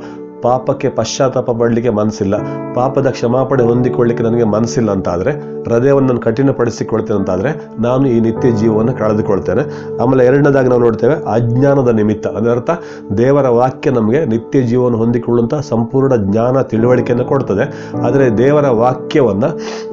A: ಪಾಪಕ್ಕೆ ಪಶ್ಚಾತ್ತಾಪ ಪಡಲಿಕ್ಕೆ ಮನಸ್ಸಿಲ್ಲ, ಪಾಪದ ಕ್ಷಮಾಪಣೆ ಹೊಂದಿಕೊಳ್ಳಿಕ್ಕೆ ನನಗೆ ಮನಸ್ಸಿಲ್ಲ ಅಂತಾದರೆ, ಹೃದಯವನ್ನು ನಾನು ಕಠಿಣಪಡಿಸಿಕೊಳ್ತೇನೆ ಅಂತಾದರೆ ನಾನು ಈ ನಿತ್ಯ ಜೀವವನ್ನು ಕಳೆದುಕೊಳ್ತೇನೆ. ಆಮೇಲೆ ಎರಡನೇದಾಗಿ ನಾವು ನೋಡ್ತೇವೆ, ಅಜ್ಞಾನದ ನಿಮಿತ್ತ, ಅದರರ್ಥ ದೇವರ ವಾಕ್ಯ ನಮಗೆ ನಿತ್ಯ ಜೀವವನ್ನು ಹೊಂದಿಕೊಳ್ಳುವಂಥ ಸಂಪೂರ್ಣ ಜ್ಞಾನ ತಿಳುವಳಿಕೆಯನ್ನು ಕೊಡ್ತದೆ. ಆದರೆ ದೇವರ ವಾಕ್ಯವನ್ನು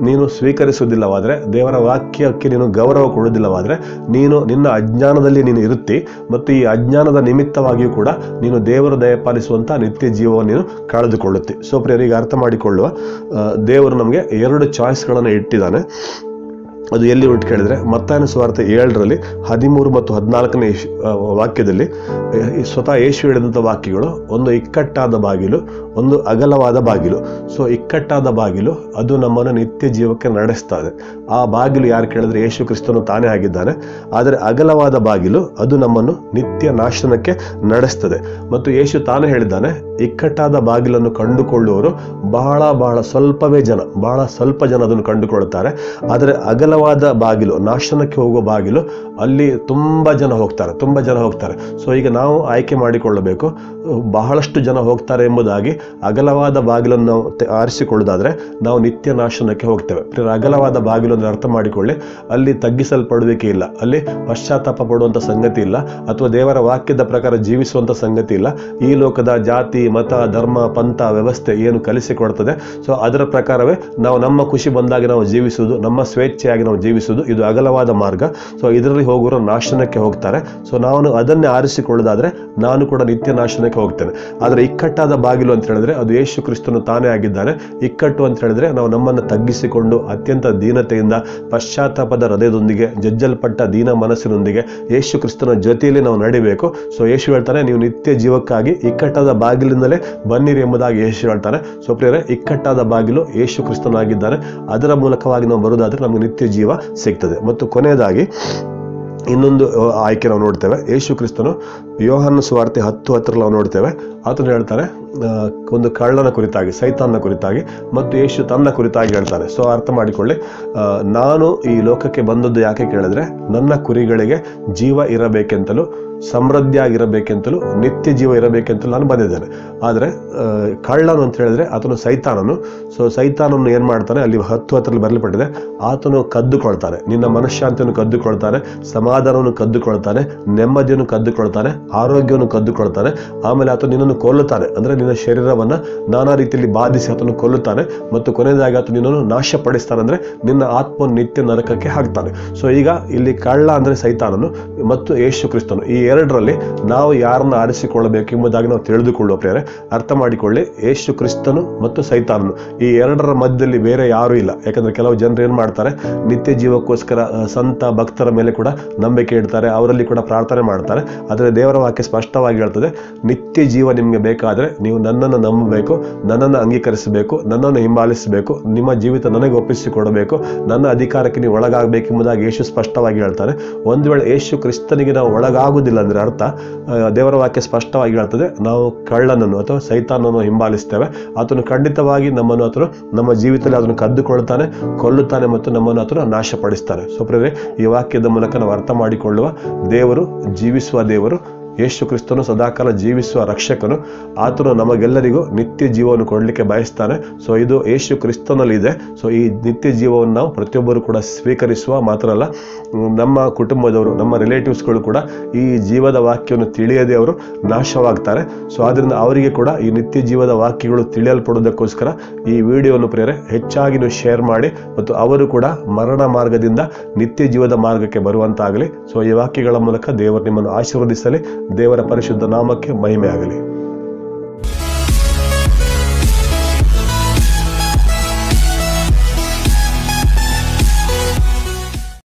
A: ನೀನು ಸ್ವೀಕರಿಸುವುದಿಲ್ಲವಾದರೆ, ದೇವರ ವಾಕ್ಯಕ್ಕೆ ನೀನು ಗೌರವ ಕೊಡುವುದಿಲ್ಲವಾದರೆ ನೀನು ನಿನ್ನ ಅಜ್ಞಾನದಲ್ಲಿ ನೀನು ಇರುತ್ತಿ ಮತ್ತು ಈ ಅಜ್ಞಾನದ ನಿಮಿತ್ತವಾಗಿಯೂ ಕೂಡ ನೀನು ದೇವರು ದಯಪಾಲಿಸುವಂಥ ನಿತ್ಯ ಜೀವವನ್ನು ನೀನು ಕಳೆದುಕೊಳ್ಳುತ್ತೆ. ಸೊ ಪ್ರಿಯರಿಗೆ, ಅರ್ಥ ಮಾಡಿಕೊಳ್ಳುವ, ದೇವರು ನಮಗೆ 2 ಚಾಯ್ಸ್ಗಳನ್ನು ಇಟ್ಟಿದ್ದಾನೆ. ಅದು ಎಲ್ಲಿ ಉಂಟು ಕೇಳಿದ್ರೆ, ಮತ್ತಾಯನ ಸುವಾರ್ತೆ 7 13 ಮತ್ತು 14ನೇ ವಾಕ್ಯದಲ್ಲಿ ಸ್ವತಃ ಯೇಸು ಹೇಳಿದಂಥ ವಾಕ್ಯಗಳು, ಒಂದು ಇಕ್ಕಟ್ಟಾದ ಬಾಗಿಲು, ಒಂದು ಅಗಲವಾದ ಬಾಗಿಲು. ಸೊ ಇಕ್ಕಟ್ಟಾದ ಬಾಗಿಲು ಅದು ನಮ್ಮನ್ನು ನಿತ್ಯ ಜೀವಕ್ಕೆ ನಡೆಸ್ತಾ ಇದೆ. ಆ ಬಾಗಿಲು ಯಾರು ಕೇಳಿದ್ರೆ ಯೇಸು ಕ್ರಿಸ್ತನು ತಾನೇ ಆಗಿದ್ದಾನೆ. ಆದರೆ ಅಗಲವಾದ ಬಾಗಿಲು ಅದು ನಮ್ಮನ್ನು ನಿತ್ಯ ನಾಶನಕ್ಕೆ ನಡೆಸ್ತದೆ. ಮತ್ತು ಯೇಸು ತಾನೇ ಹೇಳಿದ್ದಾನೆ, ಇಕ್ಕಟ್ಟಾದ ಬಾಗಿಲನ್ನು ಕಂಡುಕೊಳ್ಳುವವರು ಬಹಳ ಸ್ವಲ್ಪವೇ ಜನ, ಬಹಳ ಸ್ವಲ್ಪ ಜನ ಅದನ್ನು ಕಂಡುಕೊಳ್ಳುತ್ತಾರೆ. ಆದರೆ ಅಗಲವಾದ ಬಾಗಿಲು, ನಾಶನಕ್ಕೆ ಹೋಗುವ ಬಾಗಿಲು, ಅಲ್ಲಿ ತುಂಬ ಜನ ಹೋಗ್ತಾರೆ. ಸೊ ಈಗ ನಾವು ಆಯ್ಕೆ ಮಾಡಿಕೊಳ್ಳಬೇಕು, ಬಹಳಷ್ಟು ಜನ ಹೋಗ್ತಾರೆ ಎಂಬುದಾಗಿ ಅಗಲವಾದ ಬಾಗಿಲನ್ನು ನಾವು ಆರಿಸಿಕೊಳ್ಳುವುದಾದ್ರೆ ನಾವು ನಿತ್ಯ ನಾಶನಕ್ಕೆ ಹೋಗ್ತೇವೆ. ಅಗಲವಾದ ಬಾಗಿಲು ಅಂದರೆ ಅರ್ಥ ಮಾಡಿಕೊಳ್ಳಿ, ಅಲ್ಲಿ ತಗ್ಗಿಸಲ್ಪಡುವಿಕೆ ಇಲ್ಲ, ಅಲ್ಲಿ ಪಶ್ಚಾತ್ತಾಪ ಪಡುವಂಥ ಸಂಗತಿ ಇಲ್ಲ, ಅಥವಾ ದೇವರ ವಾಕ್ಯದ ಪ್ರಕಾರ ಜೀವಿಸುವಂಥ ಸಂಗತಿ ಇಲ್ಲ. ಈ ಲೋಕದ ಜಾತಿ, ಮತ, ಧರ್ಮ, ಪಂಥ, ವ್ಯವಸ್ಥೆ ಏನು ಕಲಿಸಿಕೊಡ್ತದೆ, ಸೊ ಅದರ ಪ್ರಕಾರವೇ ನಾವು ನಮ್ಮ ಖುಷಿ ಬಂದಾಗ ನಾವು ಜೀವಿಸುವುದು, ನಮ್ಮ ಸ್ವೇಚ್ಛೆಯಾಗಿ ನಾವು ಜೀವಿಸುವುದು, ಇದು ಅಗಲವಾದ ಮಾರ್ಗ. ಸೊ ಇದರಲ್ಲಿ ಹೋಗುವ ನಾಶನಕ್ಕೆ ಹೋಗ್ತಾರೆ. ಸೊ ನಾನು ಅದನ್ನೇ ಆರಿಸಿಕೊಳ್ಳೋದಾದ್ರೆ ನಾನು ಕೂಡ ನಿತ್ಯ ನಾಶನಕ್ಕೆ ಹೋಗ್ತೇನೆ. ಆದರೆ ಇಕ್ಕಟ್ಟಾದ ಬಾಗಿಲು ಅಂತ ಹೇಳಿದ್ರೆ ಅದು ಯೇಸು ಕ್ರಿಸ್ತನು ತಾನೇ ಆಗಿದ್ದಾನೆ. ಇಕ್ಕಟ್ಟು ಅಂತ ಹೇಳಿದ್ರೆ ನಾವು ನಮ್ಮನ್ನು ತಗ್ಗಿಸಿಕೊಂಡು ಅತ್ಯಂತ ದೀನತೆಯಿಂದ ಪಶ್ಚಾತ್ತಾಪದ ಹೃದಯದೊಂದಿಗೆ, ಜಜ್ಜಲ್ಪಟ್ಟ ದೀನ ಮನಸ್ಸಿನೊಂದಿಗೆ ಯೇಸು ಕ್ರಿಸ್ತನ ಜೊತೆಯಲ್ಲಿ ನಾವು ನಡಿಬೇಕು. ಸೊ ಯೇಸು ಹೇಳ್ತಾನೆ, ನೀವು ನಿತ್ಯ ಜೀವಕ್ಕಾಗಿ ಇಕ್ಕಟ್ಟಾದ ಬಾಗಿಲಿಂದಲೇ ಬನ್ನಿರಿ ಎಂಬುದಾಗಿ ಯೇಸು ಹೇಳ್ತಾನೆ. ಸೊ ಪ್ರಿಯರೇ, ಇಕ್ಕಟ್ಟಾದ ಬಾಗಿಲು ಯೇಸು ಕ್ರಿಸ್ತನಾಗಿದ್ದಾನೆ. ಅದರ ಮೂಲಕವಾಗಿ ನಾವು ಬರುವುದಾದ್ರೆ ನಮಗೆ ನಿತ್ಯ ಜೀವ ಸಿಗ್ತದೆ. ಮತ್ತು ಕೊನೆಯದಾಗಿ ಇನ್ನೊಂದು ಆಯ್ಕೆ ನಾವು ನೋಡ್ತೇವೆ. ಯೇಸು ಕ್ರಿಸ್ತನು ಯೋಹಾನ ಸುವಾರ್ತೆ 10:10 ನಾವು ನೋಡ್ತೇವೆ. ಆತನು ಹೇಳ್ತಾರೆ ಒಂದು ಕಳ್ಳನ ಕುರಿತಾಗಿ, ಸೈತಾನನ ಕುರಿತಾಗಿ ಮತ್ತು ಯೇಸು ತನ್ನ ಕುರಿತಾಗಿ ಹೇಳ್ತಾರೆ. ಸೊ ಅರ್ಥ ಮಾಡಿಕೊಳ್ಳಿ, ನಾನು ಈ ಲೋಕಕ್ಕೆ ಬಂದದ್ದು ಯಾಕೆ ಕೇಳಿದ್ರೆ, ನನ್ನ ಕುರಿಗಳಿಗೆ ಜೀವ ಇರಬೇಕೆಂತಲೂ ಸಮೃದ್ಧಿಯಾಗಿರಬೇಕೆಂತಲೂ ನಿತ್ಯ ಜೀವ ಇರಬೇಕೆಂತಲೂ ನಾನು ಬಂದಿದ್ದೇನೆ. ಆದರೆ ಕಳ್ಳನು ಅಂತ ಹೇಳಿದ್ರೆ ಆತನು ಸೈತಾನನು. ಸೊ ಸೈತಾನನ್ನು ಏನು ಮಾಡ್ತಾನೆ, ಅಲ್ಲಿ 10:10 ಬರಲ್ಪಟ್ಟಿದೆ, ಆತನು ಕದ್ದುಕೊಳ್ತಾನೆ, ನಿನ್ನ ಮನಃಶಾಂತಿಯನ್ನು ಕದ್ದುಕೊಳ್ತಾನೆ, ಸಮಾಧಾನವನ್ನು ಕದ್ದುಕೊಳ್ತಾನೆ, ನೆಮ್ಮದಿಯನ್ನು ಕದ್ದುಕೊಳ್ತಾನೆ, ಆರೋಗ್ಯವನ್ನು ಕದ್ದುಕೊಳ್ತಾನೆ. ಆಮೇಲೆ ಆತನು ನಿನ್ನನ್ನು ಕೊಲ್ಲುತ್ತಾನೆ, ಅಂದರೆ ನಿನ್ನ ಶರೀರವನ್ನು ನಾನಾ ರೀತಿಯಲ್ಲಿ ಬಾಧಿಸಿ ಆತನು ಕೊಲ್ಲುತ್ತಾನೆ. ಮತ್ತು ಕೊನೆಯದಾಗಿ ಆತನು ನಿನ್ನನ್ನು ನಾಶಪಡಿಸ್ತಾನೆ, ಅಂದರೆ ನಿನ್ನ ಆತ್ಮವನ್ನು ನಿತ್ಯ ನರಕಕ್ಕೆ ಹಾಕ್ತಾನೆ. ಸೊ ಈಗ ಇಲ್ಲಿ ಕಳ್ಳ ಅಂದರೆ ಸೈತಾನನು ಮತ್ತು ಯೇಸು ಕ್ರಿಸ್ತನು, ಈ ಎರಡರಲ್ಲಿ ನಾವು ಯಾರನ್ನು ಆರಿಸಿಕೊಳ್ಳಬೇಕು ಎಂಬುದಾಗಿ ನಾವು ತಿಳಿದುಕೊಳ್ಳುವ ಪ್ರೇರೆ. ಅರ್ಥ ಮಾಡಿಕೊಳ್ಳಿ, ಯೇಸು ಕ್ರಿಸ್ತನು ಮತ್ತು ಸೈತಾನನು ಈ ಎರಡರ ಮಧ್ಯದಲ್ಲಿ ಬೇರೆ ಯಾರೂ ಇಲ್ಲ. ಯಾಕಂದ್ರೆ ಕೆಲವು ಜನರು ಏನು ಮಾಡ್ತಾರೆ, ನಿತ್ಯ ಜೀವಕ್ಕೋಸ್ಕರ ಸಂತ ಭಕ್ತರ ಮೇಲೆ ಕೂಡ ನಂಬಿಕೆ ಇಡ್ತಾರೆ, ಅವರಲ್ಲಿ ಕೂಡ ಪ್ರಾರ್ಥನೆ ಮಾಡ್ತಾರೆ. ಆದರೆ ದೇವರ ವಾಕ್ಯ ಸ್ಪಷ್ಟವಾಗಿ ಹೇಳ್ತದೆ, ನಿತ್ಯ ಜೀವ ನಿಮಗೆ ಬೇಕಾದರೆ ನೀವು ನನ್ನನ್ನು ನಂಬಬೇಕು, ನನ್ನನ್ನು ಅಂಗೀಕರಿಸಬೇಕು, ನನ್ನನ್ನು ಹಿಂಬಾಲಿಸಬೇಕು, ನಿಮ್ಮ ಜೀವಿತ ನನಗೆ ಒಪ್ಪಿಸಿಕೊಡಬೇಕು, ನನ್ನ ಅಧಿಕಾರಕ್ಕೆ ನೀವು ಒಳಗಾಗಬೇಕೆಂಬುದಾಗಿ ಯೇಸು ಸ್ಪಷ್ಟವಾಗಿ ಹೇಳ್ತಾರೆ. ಒಂದು ವೇಳೆ ಯೇಸು ಕ್ರಿಸ್ತನಿಗೆ ನಾವು ಒಳಗಾಗುವುದಿಲ್ಲ ಅಂದ್ರೆ ಅರ್ಥ, ದೇವರ ವಾಕ್ಯ ಸ್ಪಷ್ಟವಾಗಿ ಹೇಳ್ತದೆ, ನಾವು ಕಳ್ಳನನ್ನು ಅಥವಾ ಸೈತಾನನ್ನು ಹಿಂಬಾಲಿಸ್ತೇವೆ, ಆತನು ಖಂಡಿತವಾಗಿ ನಮ್ಮನ್ನು ಆತನು ನಮ್ಮ ಜೀವಿತದಲ್ಲಿ ಅದನ್ನು ಕದ್ದುಕೊಳ್ತಾನೆ, ಕೊಲ್ಲುತ್ತಾನೆ ಮತ್ತು ನಮ್ಮನ್ನು ಆತನು ನಾಶಪಡಿಸ್ತಾನೆ. ಸೊ ಪ್ರೇರೆ, ಈ ವಾಕ್ಯದ ಮೂಲಕ ನಾವು ಅರ್ಥ ಮಾಡಿಕೊಳ್ಳುವ, ದೇವರು ಜೀವಿಸುವ ದೇವರು, ಯೇಸು ಕ್ರಿಸ್ತನು ಸದಾಕಾಲ ಜೀವಿಸುವ ರಕ್ಷಕನು, ಆತನು ನಮಗೆಲ್ಲರಿಗೂ ನಿತ್ಯ ಜೀವವನ್ನು ಕೊಡಲಿಕ್ಕೆ ಬಯಸ್ತಾನೆ. ಸೊ ಇದು ಯೇಸು ಕ್ರಿಸ್ತನಲ್ಲಿ ಇದೆ. ಸೊ ಈ ನಿತ್ಯ ಜೀವವನ್ನು ನಾವು ಪ್ರತಿಯೊಬ್ಬರು ಕೂಡ ಸ್ವೀಕರಿಸುವ ಮಾತ್ರ ಅಲ್ಲ, ನಮ್ಮ ಕುಟುಂಬದವರು, ನಮ್ಮ ರಿಲೇಟಿವ್ಸ್ಗಳು ಕೂಡ ಈ ಜೀವದ ವಾಕ್ಯವನ್ನು ತಿಳಿಯದೆ ಅವರು ನಾಶವಾಗ್ತಾರೆ. ಸೊ ಆದ್ದರಿಂದ ಅವರಿಗೆ ಕೂಡ ಈ ನಿತ್ಯ ಜೀವದ ವಾಕ್ಯಗಳು ತಿಳಿಯಲ್ಪಡುವುದಕ್ಕೋಸ್ಕರ ಈ ವಿಡಿಯೋವನ್ನು ಪ್ರೇರೆ ಹೆಚ್ಚಾಗಿ ನೀವು ಶೇರ್ ಮಾಡಿ, ಮತ್ತು ಅವರು ಕೂಡ ಮರಣ ಮಾರ್ಗದಿಂದ ನಿತ್ಯ ಜೀವದ ಮಾರ್ಗಕ್ಕೆ ಬರುವಂತಾಗಲಿ. ಸೊ ಈ ವಾಕ್ಯಗಳ ಮೂಲಕ ದೇವರು ನಿಮ್ಮನ್ನು ಆಶೀರ್ವದಿಸಲಿ. ದೇವರ ಪರಿಶುದ್ಧ ನಾಮಕ್ಕೆ ಮಹಿಮೆ ಆಗಲಿ.